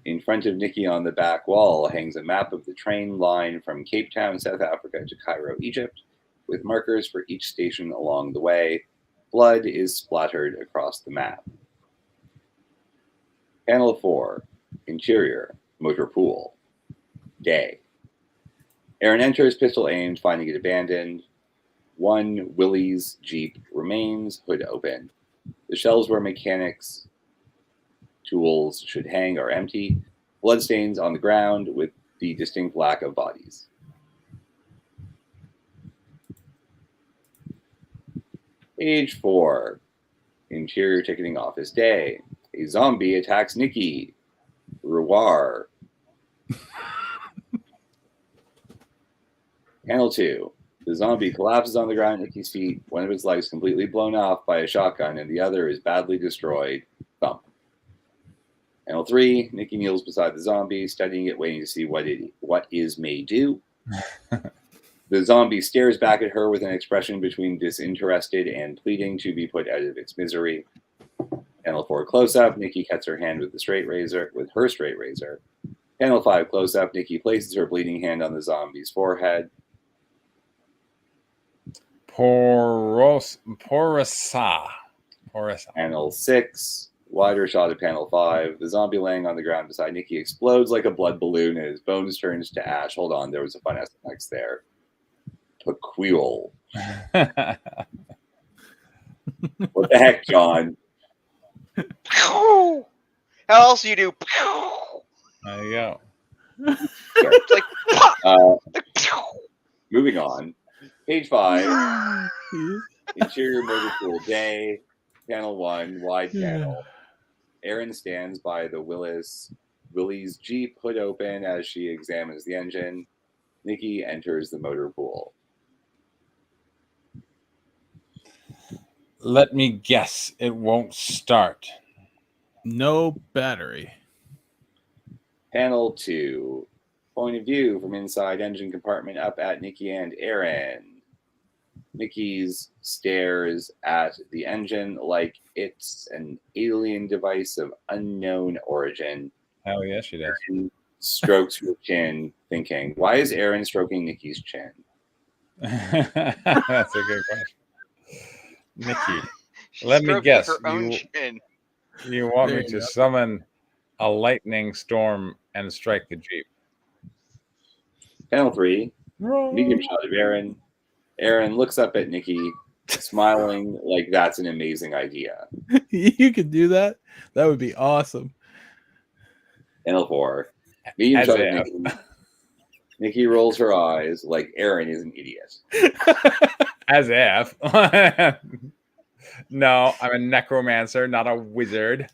B: In front of Nikki on the back wall hangs a map of the train line from Cape Town, South Africa to Cairo, Egypt, with markers for each station along the way. Blood is splattered across the map. Panel 4. Interior, motor pool. Day. Aaron enters, pistol aimed, finding it abandoned. One Willys Jeep remains, hood open. The shelves where mechanics tools should hang are empty. Bloodstains on the ground with the distinct lack of bodies. Page 4. Interior ticketing office. Day. A zombie attacks Nikki. Rewar. Panel 2. The zombie collapses on the ground at Nikki's feet, one of its legs completely blown off by a shotgun, and the other is badly destroyed. Thump. Panel 3. Nikki kneels beside the zombie, studying it, waiting to see what is may do. The zombie stares back at her with an expression between disinterested and pleading to be put out of its misery. Panel 4 close-up. Nikki cuts her hand with her straight razor. Panel 5 close-up. Nikki places her bleeding hand on the zombie's forehead.
A: Porosá.
B: Panel 6. Wider shot of panel 5. The zombie laying on the ground beside Nikki explodes like a blood balloon and his bones turns to ash. Hold on, there was a fun SMX there. Pequeal. What the heck, John?
D: How else do you do?
A: There you go.
D: It's like
B: Moving on. Page 5. Interior motor pool day. Panel 1. Wide panel. Erin stands by the Willie's Jeep, hood open as she examines the engine. Nikki enters the motor pool.
A: Let me guess, it won't start.
C: No battery.
B: Panel 2. Point of view from inside engine compartment up at Nikki and Erin. Nikki's stares at the engine like it's an alien device of unknown origin.
A: Hell yes, she does.
B: Erin strokes her chin, thinking, why is Erin stroking Nikki's chin?
A: That's a good question. Nikki, let me guess. You want me to summon a lightning storm and strike the Jeep?
B: Panel 3. Medium shot of Erin. Erin looks up at Nikki, smiling like that's an amazing idea.
C: You could do that? That would be awesome.
B: Panel 4. Medium shot of Nikki. Nikki rolls her eyes like Erin is an idiot.
A: As if. No, I'm a necromancer, not a wizard.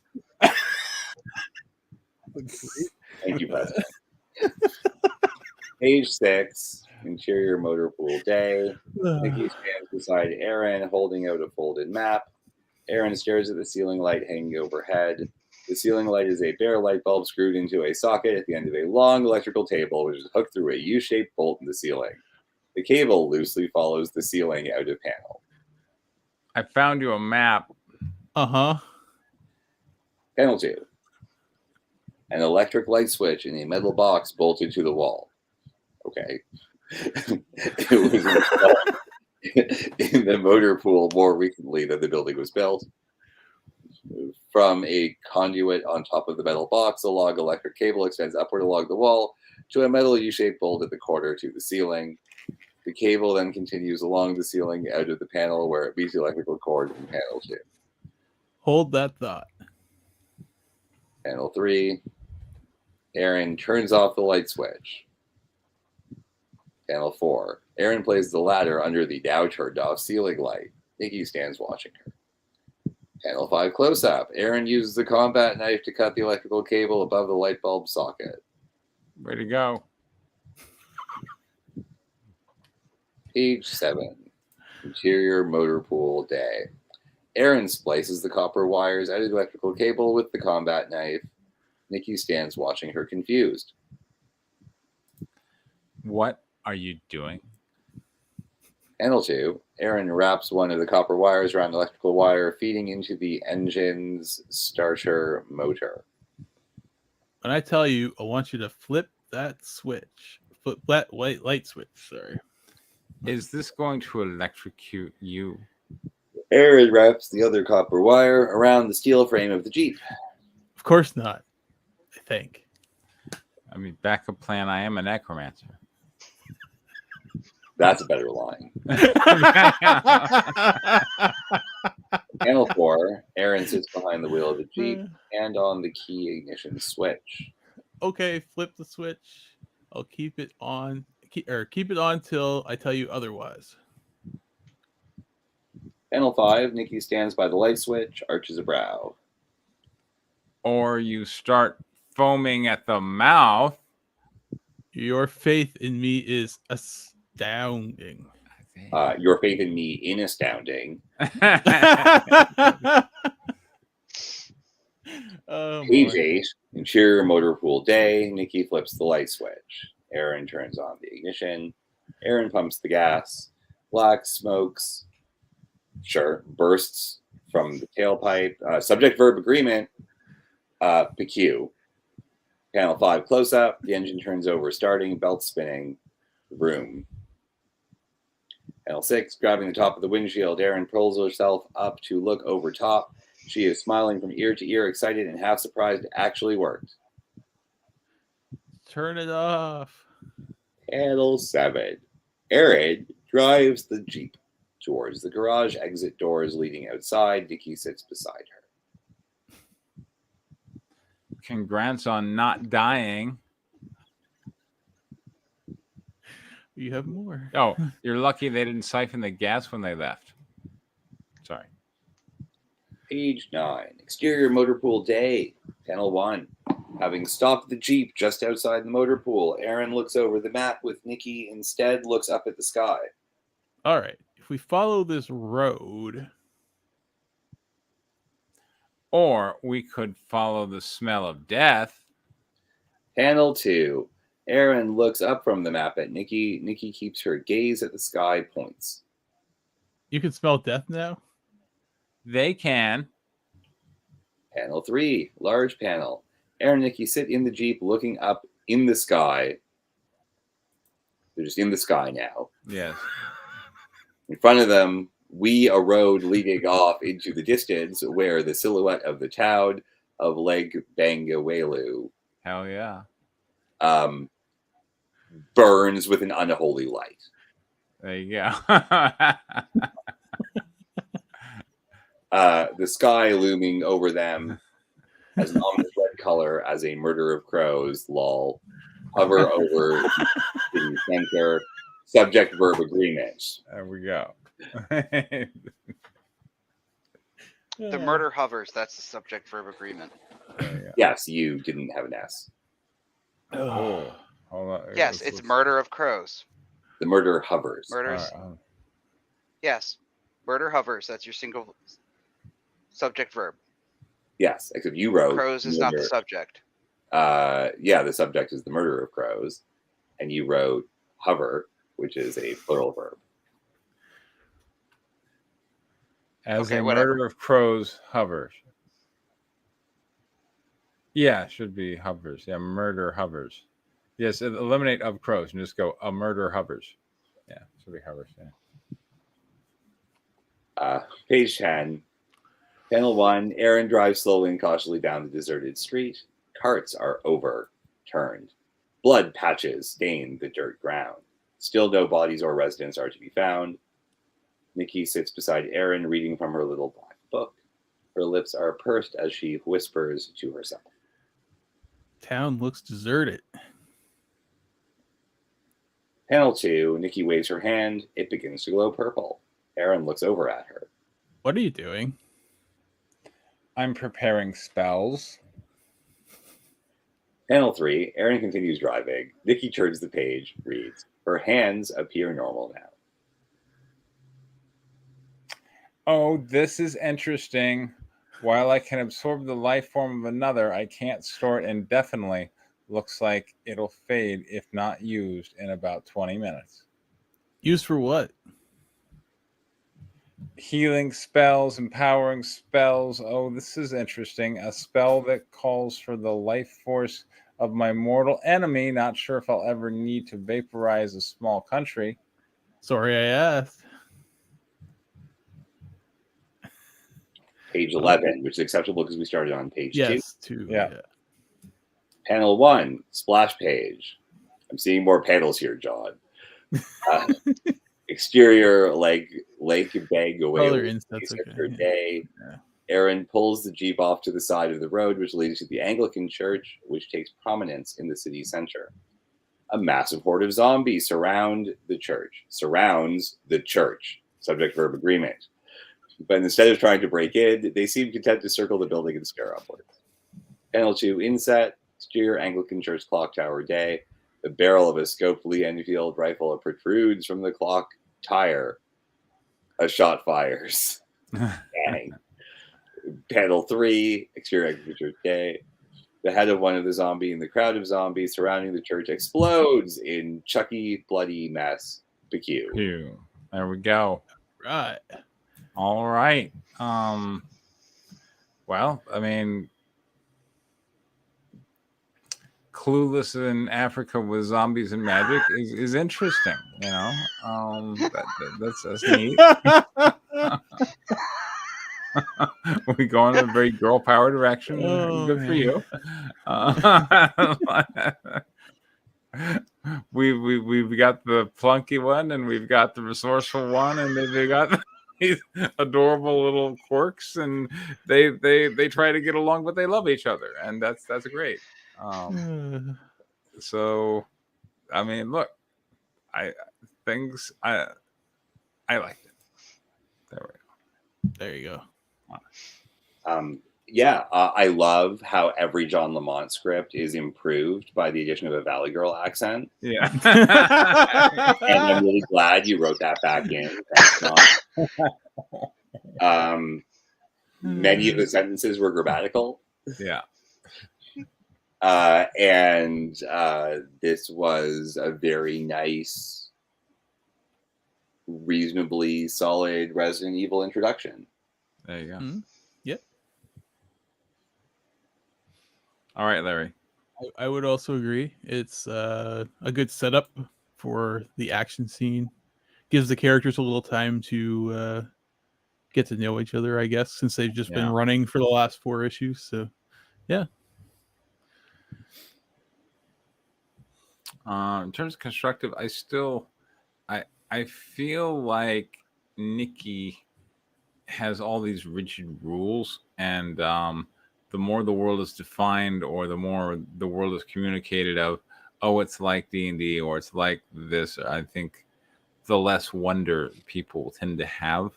B: Thank you, President. Page 6. Interior motor pool day. Nikki stands beside Erin, holding out a folded map. Erin stares at the ceiling light hanging overhead. The ceiling light is a bare light bulb screwed into a socket at the end of a long electrical table, which is hooked through a U-shaped bolt in the ceiling. The cable loosely follows the ceiling out of panel.
A: I found you a map.
C: Uh-huh.
B: Panel 2. An electric light switch in a metal box bolted to the wall. Okay. It was installed in the motor pool more recently than the building was built. From a conduit on top of the metal box, a long electric cable extends upward along the wall to a metal U-shaped bolt at the corner to the ceiling. The cable then continues along the ceiling out of the panel where it meets the electrical cord in panel 2.
C: Hold that thought.
B: Panel 3. Erin turns off the light switch. Panel 4. Erin plays the ladder under the now turned off ceiling light. Nikki stands watching her. Panel 5 close-up. Erin uses the combat knife to cut the electrical cable above the light bulb socket.
A: Way to go.
B: Page 7. Interior motor pool day. Erin splices the copper wires out of the electrical cable with the combat knife. Nikki stands watching her confused.
A: What are you doing?
B: Panel 2. Erin wraps one of the copper wires around the electrical wire, feeding into the engine's starter motor.
C: When I tell you, I want you to flip that switch. Flip that light switch, sorry.
A: Is this going to electrocute you?
B: Erin wraps the other copper wire around the steel frame of the Jeep.
C: Of course not, I think.
A: I mean, backup plan, I am a necromancer.
B: That's a better line. Panel 4. Erin sits behind the wheel of the Jeep and on the key ignition switch.
C: Okay, flip the switch. I'll keep it on. Keep it on till I tell you otherwise.
B: Panel 5. Nikki stands by the light switch, arches a brow.
A: Or you start foaming at the mouth.
C: Your faith in me is astounding.
B: Your faith in me in astounding. Page 8. Interior motor pool day. Nikki flips the light switch. Erin turns on the ignition. Erin pumps the gas. Black smokes. Sure. Bursts from the tailpipe. Subject verb agreement. PQ. Panel 5 close up. The engine turns over, starting, belt spinning. Room. Panel 6, grabbing the top of the windshield, Erin pulls herself up to look over top. She is smiling from ear to ear, excited and half surprised it actually worked.
C: Turn it off.
B: Panel 7. Aaron drives the Jeep towards the garage exit doors leading outside. Nikki sits beside her.
A: Congrats on not dying.
C: You have more.
A: Oh, you're lucky they didn't siphon the gas when they left. Sorry.
B: Page 9. Exterior motor pool day. Panel 1. Having stopped the Jeep just outside the motor pool, Aaron looks over the map with Nikki instead looks up at the sky.
C: All right. If we follow this road.
A: Or we could follow the smell of death.
B: Panel 2. Aaron looks up from the map at Nikki. Nikki keeps her gaze at the sky, points.
C: You can smell death now?
A: They can.
B: Panel 3. Large panel. Aaron and Nikki sit in the Jeep looking up in the sky. They're just in the sky now.
A: Yes.
B: In front of them, a road leading off into the distance where the silhouette of the town of Lake Bangawelu
A: Hell yeah.
B: Burns with an unholy light.
A: There you go.
B: The sky looming over them has an ominous red color as a murder of crows, lol. Hover over the center. Subject verb agreement.
A: There we go.
D: The murder hovers. That's the subject verb agreement.
B: Yes, you didn't have an S.
A: Oh, hold on.
D: Yes, it's murder of crows.
B: The murder hovers.
D: Murders. Yes, murder hovers. That's your single subject verb.
B: Yes, except you wrote
D: crows is
B: murder.
D: Not the subject.
B: Yeah, the subject is the murder of crows, and you wrote hover, which is a plural verb.
A: As a murder of crows hovers. Yeah, should be hovers. Yeah, murder hovers. Yes, eliminate of crows and just go a murder hovers. Yeah, should be hovers. Yeah.
B: Page 10. Panel 1. Aaron drives slowly and cautiously down the deserted street. Carts are overturned. Blood patches stain the dirt ground. Still no bodies or residents are to be found. Nikki sits beside Aaron, reading from her little black book. Her lips are pursed as she whispers to herself.
C: Town looks deserted.
B: Panel 2. Nikki waves her hand. It begins to glow purple. Aaron looks over at her.
C: What are you doing?
A: I'm preparing spells.
B: Panel 3. Aaron continues driving. Nikki turns the page, reads. Her hands appear normal now.
A: Oh, this is interesting. While I can absorb the life form of another, I can't store it indefinitely. Looks like it'll fade if not used in about 20 minutes.
C: Used for what?
A: Healing spells, empowering spells. Oh, this is interesting. A spell that calls for the life force of my mortal enemy. Not sure if I'll ever need to vaporize a small country.
C: Sorry, I asked.
B: Page 11, which is acceptable because we started on page 2.
C: Yes, 2.
A: Yeah.
B: Panel 1, splash page. I'm seeing more panels here, John. Exterior, Lake Bangawelu. Day. Yeah. Aaron pulls the Jeep off to the side of the road, which leads to the Anglican church, which takes prominence in the city center. A massive horde of zombies surrounds the church. Subject verb agreement. But instead of trying to break in, they seem content to circle the building and stare upwards. Panel 2, inset. Exterior Anglican church clock tower day. The barrel of a scoped Lee Enfield rifle protrudes from the clock tire. A shot fires. Bang. Panel 3, exterior Anglican church day. The head of one of the zombies in the crowd of zombies surrounding the church explodes in Chucky bloody mess. PQ.
A: There we go.
C: Right.
A: All right. Well, I mean, Clueless in Africa with zombies and magic is interesting. You know, that's neat. we go in a very girl power direction. Good for you. We've got the plunky one, and we've got the resourceful one, and they've got these adorable little quirks, and they try to get along, but they love each other, and that's great. So, I mean, look, I liked it.
C: There you go.
B: I love how every John Lamont script is improved by the addition of a Valley Girl accent.
A: Yeah.
B: And I'm really glad you wrote that back in. Many of the sentences were grammatical.
A: Yeah.
B: And this was a very nice, reasonably solid Resident Evil introduction.
A: There you go.
C: Mm-hmm. Yep.
A: All right, Larry.
C: I would also agree. It's a good setup for the action scene. Gives the characters a little time to get to know each other, I guess, since they've just been running for the last 4 issues. So, yeah.
A: In terms of constructive, I feel like Nikki has all these rigid rules, and the more the world is defined, or the more the world is communicated of, oh, it's like D&D, or it's like this, I think the less wonder people tend to have.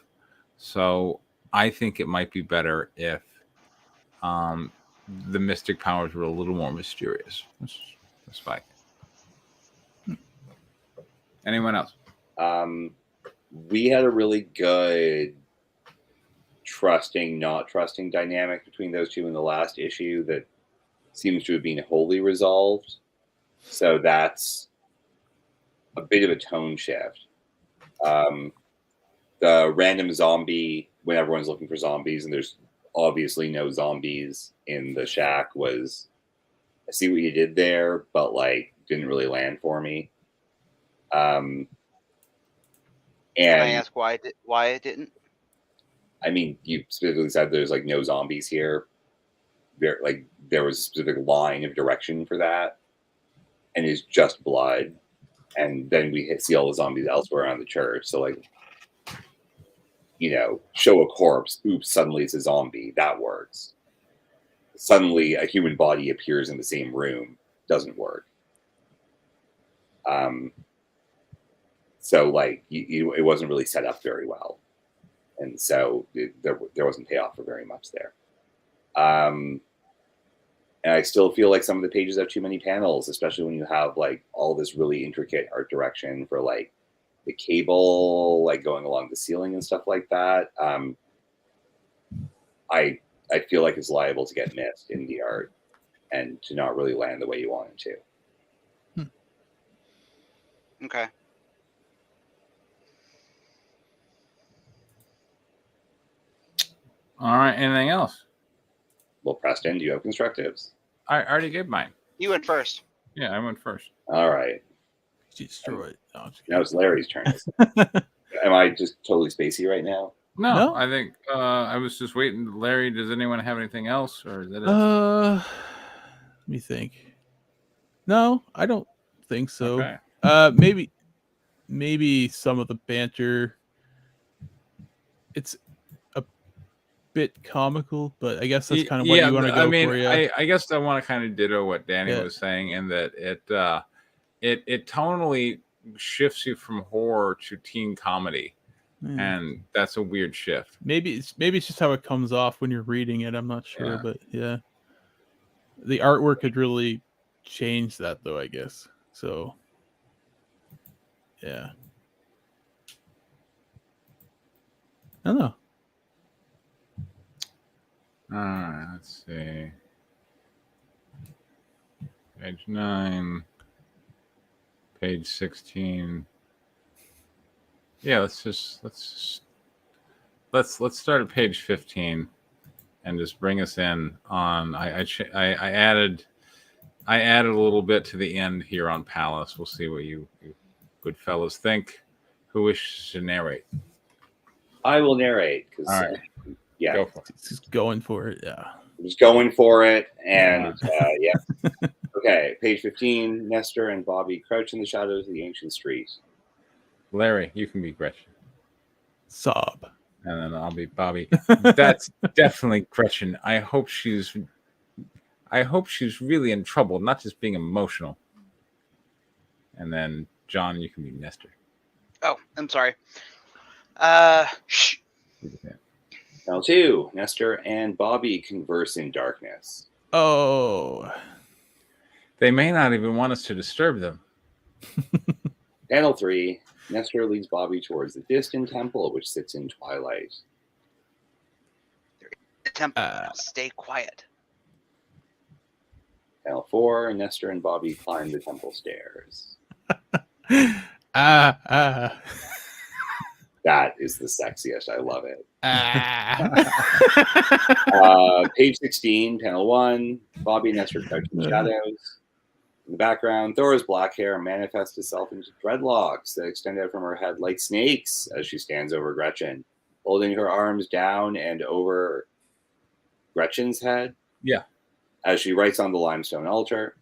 A: So I think it might be better if the mystic powers were a little more mysterious. That's fine. Anyone else?
B: We had a really good trusting, not trusting dynamic between those two in the last issue that seems to have been wholly resolved. So that's a bit of a tone shift. The random zombie, when everyone's looking for zombies and there's obviously no zombies in the shack, was, I see what you did there, but like didn't really land for me. And
D: can I ask why it didn't?
B: I mean, you specifically said there's like no zombies here. There was a specific line of direction for that, and it's just blood. And then we see all the zombies elsewhere around the church. So like, show a corpse. Oops! Suddenly it's a zombie. That works. Suddenly a human body appears in the same room. Doesn't work. So like, it wasn't really set up very well. And so there wasn't payoff for very much there. And I still feel like some of the pages have too many panels, especially when you have like all this really intricate art direction for like the cable, like going along the ceiling and stuff like that. I feel like it's liable to get missed in the art and to not really land the way you want it to.
D: Okay.
A: All right. Anything else?
B: Well, Preston, do you have constructives?
A: I already gave mine.
D: You went first.
A: Yeah, I went first.
B: All right.
C: Destroyed.
B: Now it's Larry's turn. Am I just totally spacey right now?
A: No, I think I was just waiting. Larry, does anyone have anything else, or is that it?
C: Let me think. No, I don't think so.
A: Okay.
C: Maybe some of the banter. It's a bit comical, but I guess that's kind of what you want to go for. Yeah,
A: I guess I want to kind of ditto what Danny was saying, in that it tonally shifts you from horror to teen comedy, and that's a weird shift.
C: Maybe it's just how it comes off when you're reading it. I'm not sure, but yeah, the artwork could really change that, though, I guess. So yeah, I don't know.
A: All right, let's see. Page 9. Page 16. Yeah, let's start at page 15 and just bring us in on. I added a little bit to the end here on Palace. We'll see what you good fellas think. Who wishes to narrate?
B: I will narrate because Yeah.
A: Go for it.
C: Just going for it. Yeah.
B: Just going for it. And yeah. Okay. Page 15. Nestor and Bobby crouch in the shadows of the ancient street.
A: Larry, you can be Gretchen.
C: Sob.
A: And then I'll be Bobby. That's definitely Gretchen. I hope she's really in trouble, not just being emotional. And then John, you can be Nestor.
D: Oh, I'm sorry. Shh.
B: Panel 2. Nestor and Bobby converse in darkness.
C: Oh.
A: They may not even want us to disturb them.
B: Panel 3. Nestor leads Bobby towards the distant temple, which sits in twilight.
D: The temple. Stay quiet.
B: Panel 4. Nestor and Bobby climb the temple stairs. That is the sexiest. I love it. Page 16, panel 1. Bobby and Nestor crouch in the shadows. In the background, Thora's black hair manifests itself into dreadlocks that extend out from her head like snakes as she stands over Gretchen, holding her arms down and over Gretchen's head.
A: Yeah.
B: As she writes on the limestone altar,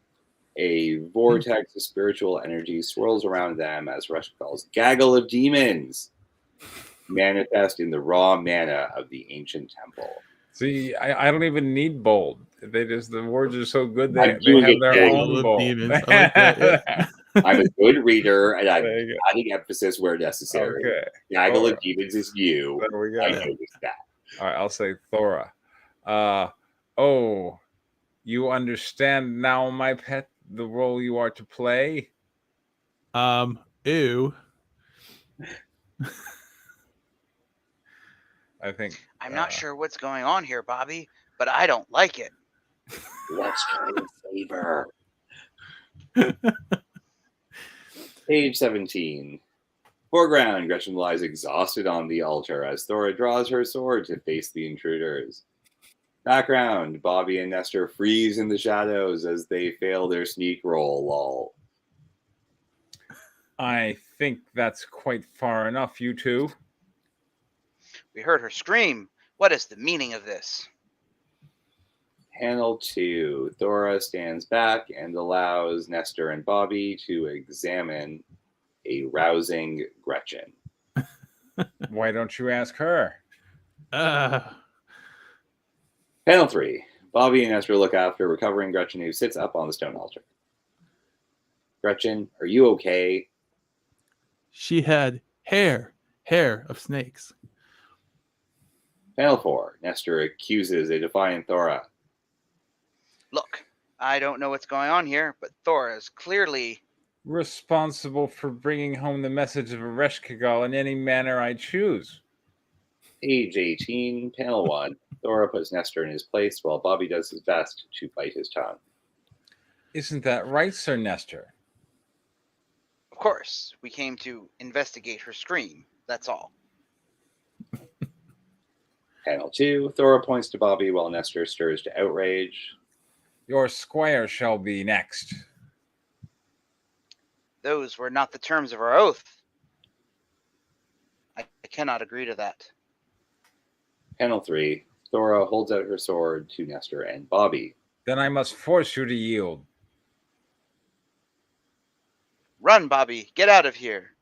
B: a vortex of spiritual energy swirls around them as Rush calls gaggle of demons manifest in the raw mana of the ancient temple.
A: See, I don't even need bold. The words are so good they have their own bold.
C: Demons. I like that, yeah.
B: I'm a good reader, and I'm adding emphasis where necessary.
A: Okay.
B: Gaggle of demons is you.
A: There we go.
B: I noticed that.
A: All right, I'll say Thora. Oh, you understand now, my pet, the role you are to play?
C: Ew.
A: I think
D: I'm not sure what's going on here, Bobby, but I don't like it.
B: Let's try the flavor. Page 17. Foreground, Gretchen lies exhausted on the altar as Thora draws her sword to face the intruders. Background, Bobby and Nestor freeze in the shadows as they fail their sneak roll, lol.
A: I think that's quite far enough, you two.
D: We heard her scream. What is the meaning of this?
B: Panel 2. Thora stands back and allows Nestor and Bobby to examine a rousing Gretchen.
A: Why don't you ask her?
B: Panel 3. Bobby and Nestor look after recovering Gretchen, who sits up on the stone altar. Gretchen, are you okay?
C: She had hair of snakes.
B: Panel 4. Nestor accuses a defiant Thora.
D: Look, I don't know what's going on here, but Thora is clearly
A: responsible for bringing home the message of Ereshkigal in any manner I choose.
B: Page 18, panel 1. Thora puts Nestor in his place while Bobby does his best to bite his tongue.
A: Isn't that right, Sir Nestor?
D: Of course, we came to investigate her scream. That's all.
B: Panel 2. Thora points to Bobby while Nestor stirs to outrage.
A: Your squire shall be next.
D: Those were not the terms of our oath. I cannot agree to that.
B: Panel 3. Thora holds out her sword to Nestor and Bobby.
A: Then I must force you to yield.
D: Run, Bobby. Get out of here.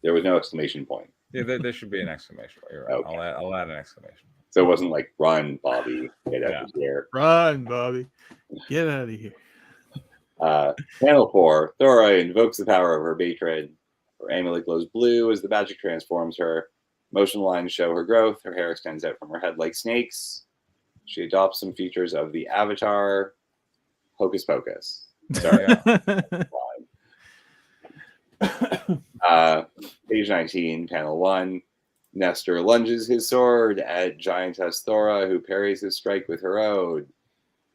B: There was no exclamation point.
A: Yeah, there should be an exclamation point. You're right. Okay. I'll add an exclamation.
B: So it wasn't like, run, Bobby. Get out of here.
C: Run, Bobby. Get out of here.
B: Panel 4. Thora invokes the power of her matron. Her amulet glows blue as the magic transforms her. Motion lines show her growth. Her hair extends out from her head like snakes. She adopts some features of the Avatar. Hocus Pocus. Sorry. Page 19, panel 1. Nestor lunges his sword at Giantess Thora, who parries his strike with her own.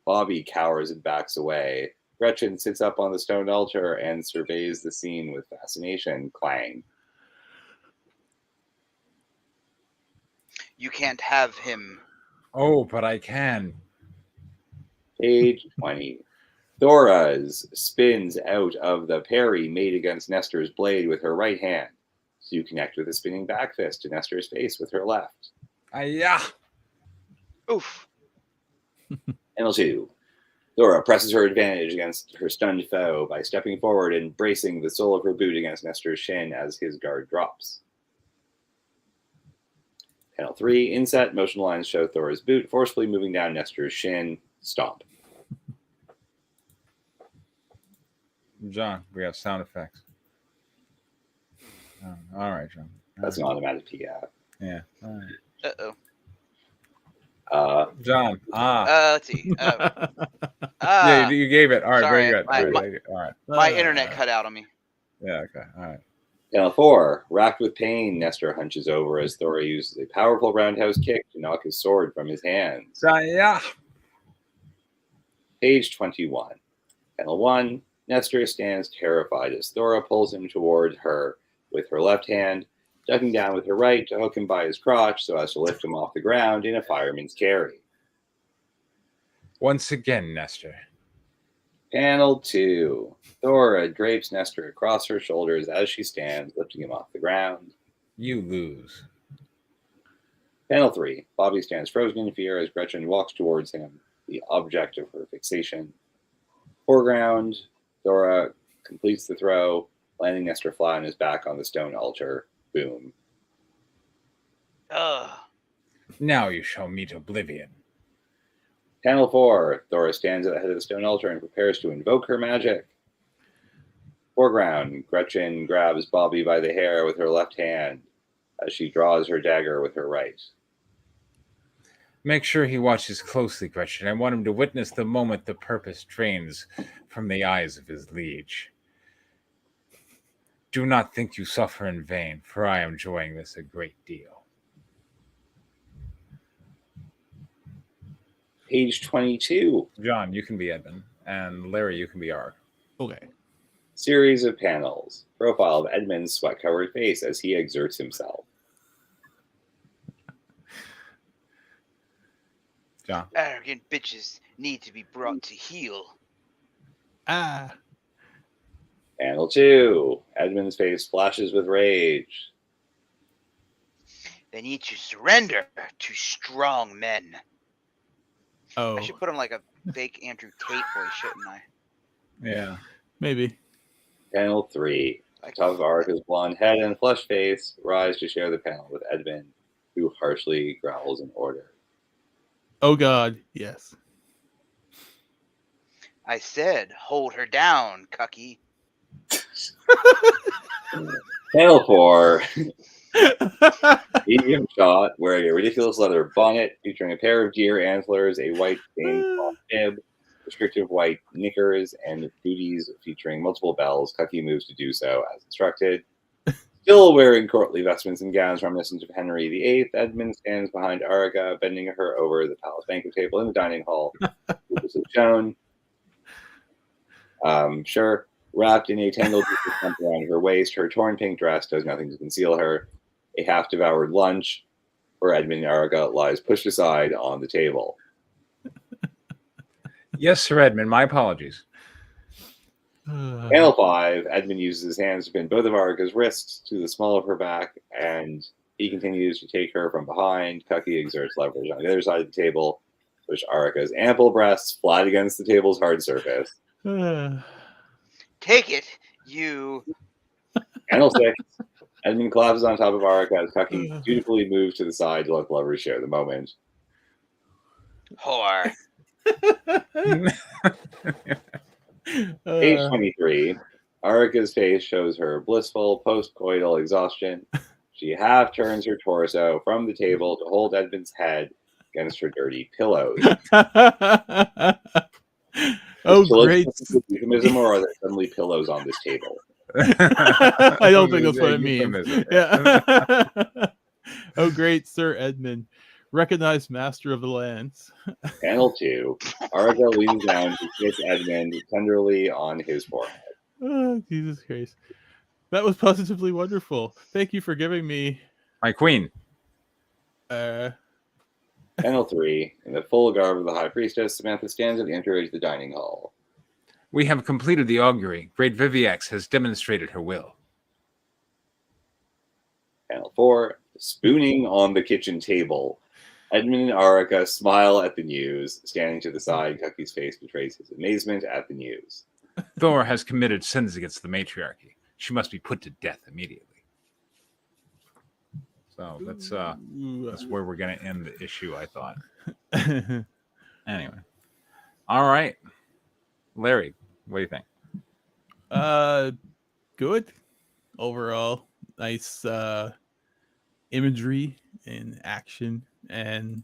B: Bobby cowers and backs away. Gretchen sits up on the stone altar and surveys the scene with fascination. Clang.
D: You can't have him.
A: Oh, but I can.
B: Page 20. Thora spins out of the parry made against Nestor's blade with her right hand to connect with a spinning back fist to Nestor's face with her left.
A: Yeah.
D: Oof.
B: Panel 2. Thora presses her advantage against her stunned foe by stepping forward and bracing the sole of her boot against Nestor's shin as his guard drops. Panel 3. Inset. Motion lines show Thora's boot forcefully moving down Nestor's shin. Stomp.
A: John, we have sound effects. All right, John.
B: That's an automatic PF.
A: Yeah. All right.
D: Uh-oh.
A: John.
D: Let's see.
A: Yeah, you gave it. All right,
D: sorry,
A: very good. All right.
D: My internet cut out on me.
A: Yeah, okay. All right.
B: Panel 4. Racked with pain, Nestor hunches over as Thora uses a powerful roundhouse kick to knock his sword from his hands.
A: Yeah.
B: Page 21. Panel 1. Nestor stands terrified as Thora pulls him toward her with her left hand, ducking down with her right to hook him by his crotch so as to lift him off the ground in a fireman's carry.
A: Once again, Nestor.
B: Panel 2. Thora drapes Nestor across her shoulders as she stands, lifting him off the ground.
A: You lose.
B: Panel 3. Bobby stands frozen in fear as Gretchen walks towards him, the object of her fixation. Foreground. Thora completes the throw, landing Nestor flat on his back on the stone altar. Boom.
A: Now you shall meet oblivion.
B: Panel 4. Thora stands at the head of the stone altar and prepares to invoke her magic. Foreground. Gretchen grabs Bobby by the hair with her left hand as she draws her dagger with her right.
A: Make sure he watches closely, Gretchen. I want him to witness the moment the purpose drains from the eyes of his liege. Do not think you suffer in vain, for I am enjoying this a great deal.
B: Page 22.
A: John, you can be Edmund, and Larry, you can be R.
C: Okay.
B: Series of panels. Profile of Edmund's sweat-covered face as he exerts himself.
A: John.
D: Arrogant bitches need to be brought to heel.
B: Panel 2. Edmund's face flashes with rage.
D: They need to surrender to strong men.
C: Oh,
D: I should put on like a fake Andrew Tate voice, shouldn't I?
A: Yeah.
C: maybe.
B: Panel 3. Top of Arca's blonde head and flush face rise to share the panel with Edmund, who harshly growls an order.
C: Oh God, yes.
D: I said, hold her down, cucky.
B: Panel 4. Medium shot wearing a ridiculous leather bonnet featuring a pair of deer antlers, a white stained cloth bib, restrictive white knickers, and booties featuring multiple bells. Cucky moves to do so as instructed. Still wearing courtly vestments and gowns reminiscent of Henry VIII, Edmund stands behind Arica, bending her over the palace banquet table in the dining hall. This is shown. Sure. Wrapped in a tangled clump around her waist, her torn pink dress does nothing to conceal her. A half-devoured lunch for Edmund and Arica lies pushed aside on the table.
A: Yes, Sir Edmund, my apologies.
B: Panel 5, Edmund uses his hands to pin both of Arica's wrists to the small of her back, and he continues to take her from behind. Cucky exerts leverage on the other side of the table, push Arica's ample breasts flat against the table's hard surface.
D: Take it, you.
B: Panel 6, Edmund collapses on top of Arica as Cucky dutifully moves to the side to let the lovers share the moment.
D: Whore.
B: Page 23. Arica's face shows her blissful post-coital exhaustion. She half turns her torso from the table to hold Edmund's head against her dirty pillows.
C: Oh, great.
B: Euphemism, or are there suddenly pillows on this table?
C: I don't think that's what it means. Yeah. Oh, great, Sir Edmund. Recognized master of the lands.
B: Panel 2. Arica leans down to kiss Edmund tenderly on his forehead.
C: Oh, Jesus Christ. That was positively wonderful. Thank you for giving me...
A: My queen.
B: Panel 3. In the full garb of the High Priestess, Samantha stands at the entryway to the dining hall.
A: We have completed the augury. Great Viviex has demonstrated her will.
B: Panel 4. Spooning on the kitchen table. Edmund and Arica smile at the news. Standing to the side, Cucky's face betrays his amazement at the news.
A: Thor has committed sins against the matriarchy. She must be put to death immediately. So that's where we're going to end the issue, I thought. Anyway. All right. Larry, what do you think?
C: Good. Overall, nice imagery and action and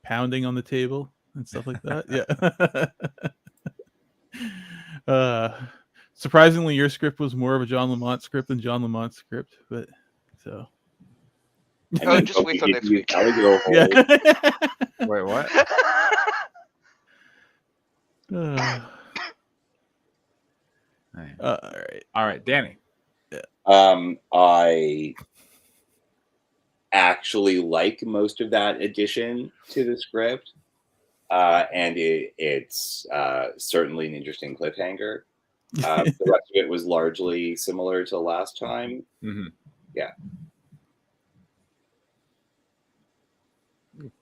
C: pounding on the table and stuff like that. Yeah. Surprisingly, your script was more of a John Lamont script than John Lamont's script, but so.
D: Oh, just wait till next week.
C: Yeah.
A: Wait, what? All right, Danny.
B: I actually like most of that addition to the script, and it's certainly an interesting cliffhanger. The rest of it was largely similar to last time.
A: Mm-hmm.
B: Yeah.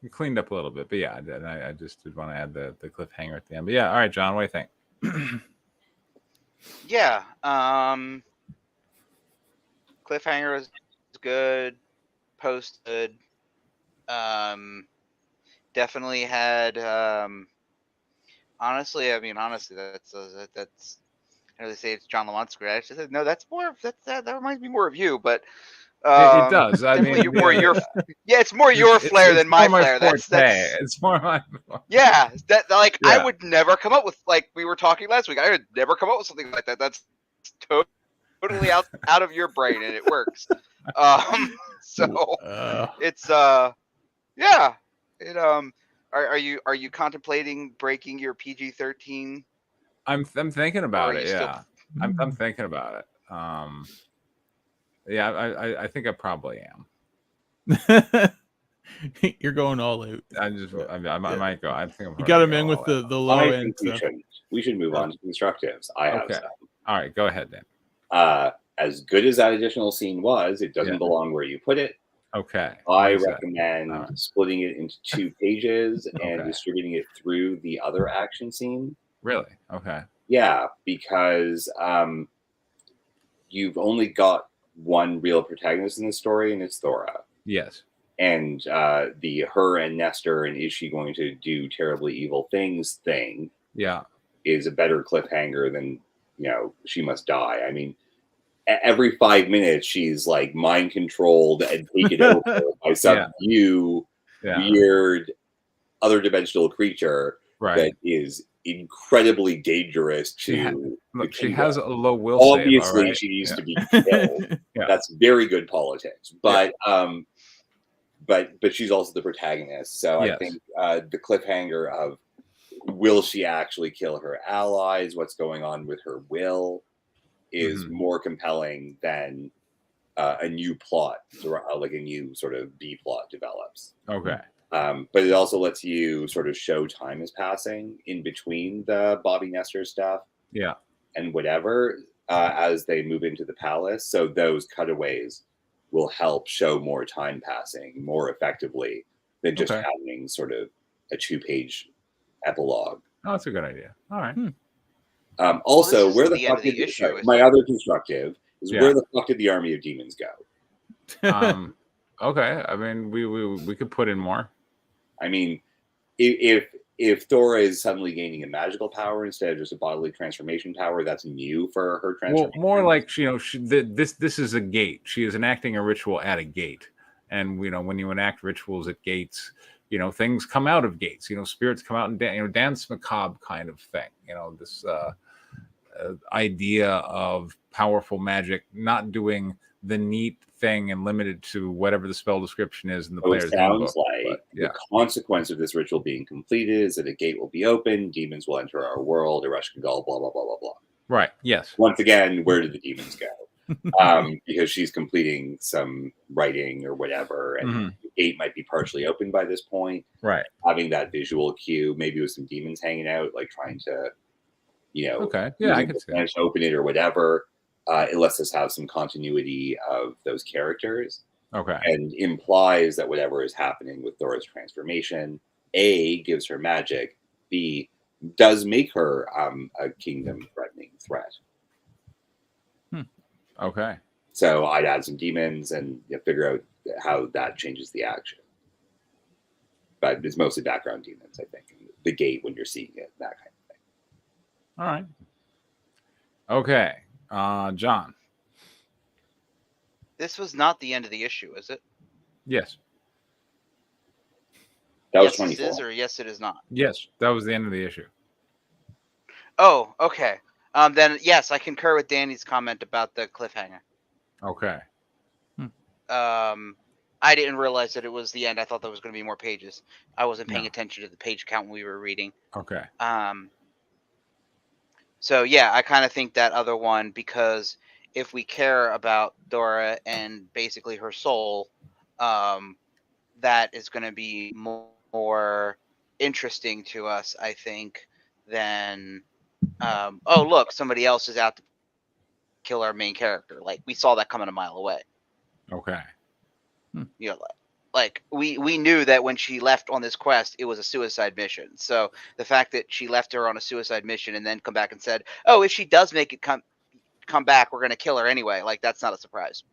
A: You cleaned up a little bit, but yeah, I just did want to add the cliffhanger at the end. But yeah, all right, John, what do you think?
D: Yeah, cliffhanger was good, post good. Definitely had. Honestly, that's I know they say it's John Lamont's script. I just said no. That's more. That reminds me more of you, but.
A: It does. I mean,
D: more your it's more your flair than my flair. That's
A: it's more my.
D: Yeah, I would never come up with, like we were talking last week. I would never come up with something like that. That's totally out of your brain, and it works. So it's yeah. It are you contemplating breaking your PG-13?
A: I'm thinking about it. Yeah, I'm thinking about it. Yeah, I think I probably am.
C: You're going all out.
A: I might go. I think
C: you got him in with the low end.
B: We should move on to constructives. I have some.
A: All right, go ahead then.
B: As good as that additional scene was, it doesn't belong where you put it.
A: Okay.
B: I recommend splitting it into 2 pages and distributing it through the other action scene.
A: Really? Okay.
B: Yeah, because you've only got one real protagonist in the story, and it's Thora.
A: Yes.
B: And the her and Nestor and is she going to do terribly evil things thing is a better cliffhanger than, she must die. I mean, every 5 minutes she's like mind controlled and taken over by some weird other dimensional creature that is incredibly dangerous to
A: she has a low will
B: obviously
A: save,
B: she needs to be killed. That's very good politics, but she's also the protagonist, so I think the cliffhanger of will she actually kill her allies, what's going on with her will, is more compelling than a new plot, like a new sort of B plot develops.
A: Okay.
B: But it also lets you sort of show time is passing in between the Bobby Nestor stuff and whatever as they move into the palace. So those cutaways will help show more time passing more effectively than just having sort of a 2-page epilogue.
A: Oh, that's a good idea. All right.
B: Also, where the fuck did my other constructive is where the fuck did the Army of Demons go?
A: Okay. I mean, we could put in more.
B: I mean, if Thora is suddenly gaining a magical power instead of just a bodily transformation power, that's new for her transformation.
A: Well, more like this is a gate. She is enacting a ritual at a gate, and when you enact rituals at gates, things come out of gates. Spirits come out and dance macabre kind of thing. This idea of powerful magic not doing the neat thing and limited to whatever the spell description is in the player's handbook.
B: It sounds like the consequence of this ritual being completed is that a gate will be open, demons will enter our world, Ereshkigal, blah, blah, blah, blah, blah.
A: Right, yes.
B: Once again, where did the demons go? Because she's completing some writing or whatever, and the gate might be partially open by this point.
A: Right.
B: Having that visual cue, maybe with some demons hanging out, like trying to,
A: I could see
B: open it or whatever. It lets us have some continuity of those characters.
A: Okay.
B: And implies that whatever is happening with Thora's transformation, A, gives her magic, B, does make her a kingdom-threatening threat.
A: Okay.
B: So I'd add some demons and figure out how that changes the action. But it's mostly background demons, I think. The gate when you're seeing it, that kind of thing.
A: All right. Okay. John.
D: This was not the end of the issue, is it?
A: Yes.
B: That was
D: Yes,
B: 24.
D: it is, or yes, it is not.
A: Yes, that was the end of the issue.
D: Oh, okay. Then yes, I concur with Danny's comment about the cliffhanger.
A: Okay.
D: I didn't realize that it was the end. I thought there was going to be more pages. I wasn't paying
A: No.
D: attention to the page count when we were reading.
A: Okay.
D: So yeah, I kind of think that other one, because if we care about Dora and basically her soul, that is going to be more interesting to us, I think, than oh look, somebody else is out to kill our main character. Like, we saw that coming a mile away.
A: Okay.
D: You know, like we knew that when she left on this quest, it was a suicide mission. So the fact that she left her on a suicide mission and then come back and said, "Oh, if she does make it come back, we're gonna kill her anyway," like, that's not a surprise.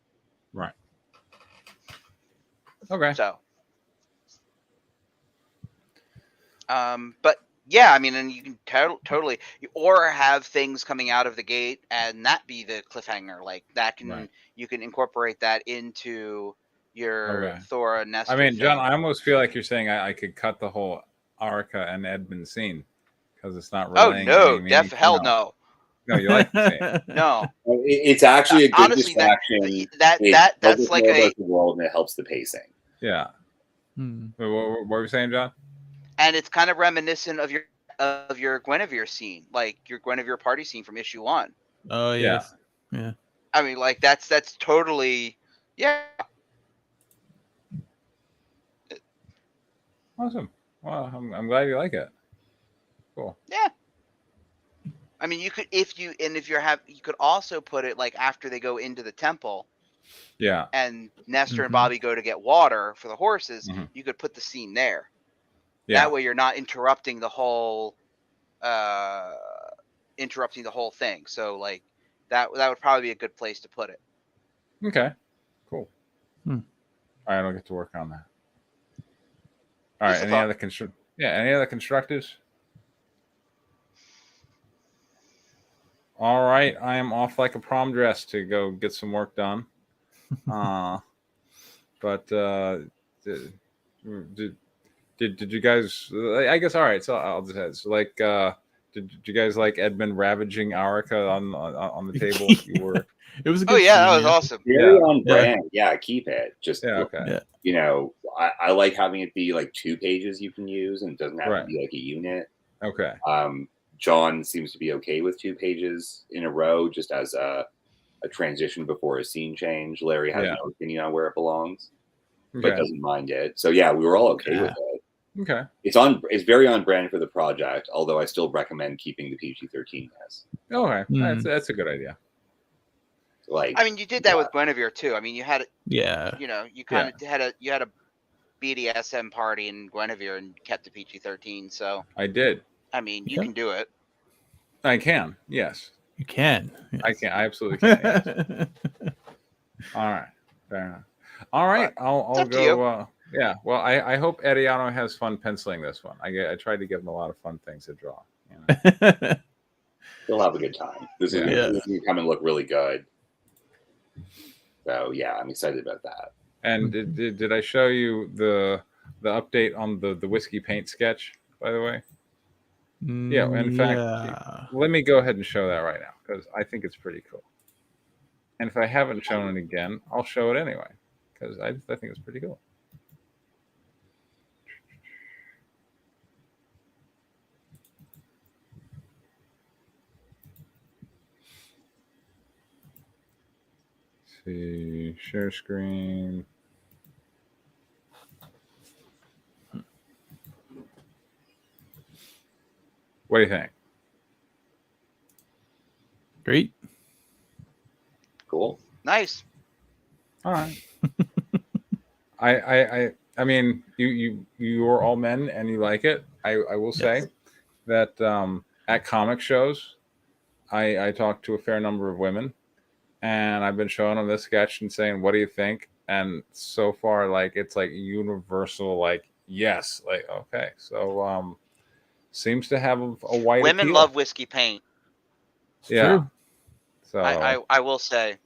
A: Right. Okay.
D: So, but yeah, I mean, and you can totally, or have things coming out of the gate and that be the cliffhanger. Like, that can you can incorporate that into your Thora Nestor.
A: I mean, John,
D: thing.
A: I almost feel like you're saying I could cut the whole Arica and Edmund scene because it's not really.
D: Oh no, hell no.
A: No, you like the scene.
D: No,
B: it's actually a good
D: honestly,
B: distraction.
D: That's like
B: about the world, and it helps the pacing.
A: Yeah. What were we saying, John?
D: And it's kind of reminiscent of your Guinevere scene, like your Guinevere party scene from issue 1.
C: Oh yes. Yeah.
D: I mean, like, that's totally, yeah.
A: Awesome. Well, I'm glad you like it. Cool.
D: Yeah. I mean, you could, you could also put it like after they go into the temple.
A: Yeah.
D: And Nestor and Bobby go to get water for the horses. You could put the scene there. Yeah. That way you're not interrupting the whole thing. So, like, that would probably be a good place to put it.
A: Okay. Cool. All right, I'll get to work on that. All right. Any other constructives? All right, I am off like a prom dress to go get some work done. But did you guys? I guess all right. So I'll just add. So, like, did you guys like Edmund ravaging Arica on the table? You were.
C: It was a good
D: scene, that was
B: awesome.
D: awesome.
B: Very on brand. Yeah, keep it. Just
A: okay.
B: You know, I like having it be like 2 pages you can use, and it doesn't have to be like a unit.
A: Okay.
B: John seems to be okay with 2 pages in a row, just as a transition before a scene change. Larry has no opinion on where it belongs, but doesn't mind it. So yeah, we were all okay with it.
A: Okay.
B: It's very on brand for the project, although I still recommend keeping the PG-13ness.
A: Okay, that's a good idea.
B: Like,
D: I mean, you did that with Guinevere too. I mean, you had
C: Yeah.
D: You know, you kind of had a BDSM party in Guinevere and kept the PG-13. So
A: I did.
D: I mean, you can do it.
A: I can. Yes.
C: You can. Yes.
A: I can. I absolutely can. Yes. All right. Fair enough. All right. I'll go. Yeah. Well, I hope Ediano has fun penciling this one. I tried to give him a lot of fun things to draw. You know?
B: He'll have a good time. This is going to come and look really good. So yeah, I'm excited about that.
A: And did I show you the update on the whiskey paint sketch, by the way? Yeah. In fact, let me go ahead and show that right now because I think it's pretty cool. And if I haven't shown it again, I'll show it anyway because I think it's pretty cool. See, share screen. What do you think?
C: Great.
B: Cool.
D: Nice.
A: All right. I mean, you are all men and you like it. I will say that at comic shows, I talk to a fair number of women, and I've been showing them this sketch and saying, "What do you think?" And so far, like it's like universal, like yes, like okay. So seems to have a wide
D: Women
A: appeal.
D: love whiskey paint.
C: It's true.
A: So
D: I will say,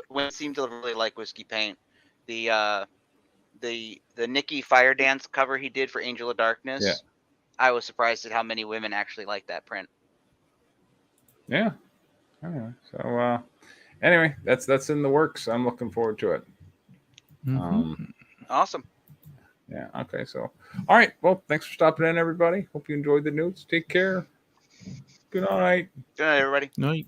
D: women seem to really like whiskey paint. The Nikki Fire Dance cover he did for Angel of Darkness.
A: Yeah.
D: I was surprised at how many women actually like that print.
A: Yeah. Anyway, so anyway, that's in the works. I'm looking forward to it.
D: Awesome.
A: Yeah. Okay. So, all right. Well, thanks for stopping in, everybody. Hope you enjoyed the news. Take care. Good night.
D: Good night, everybody.
C: Night.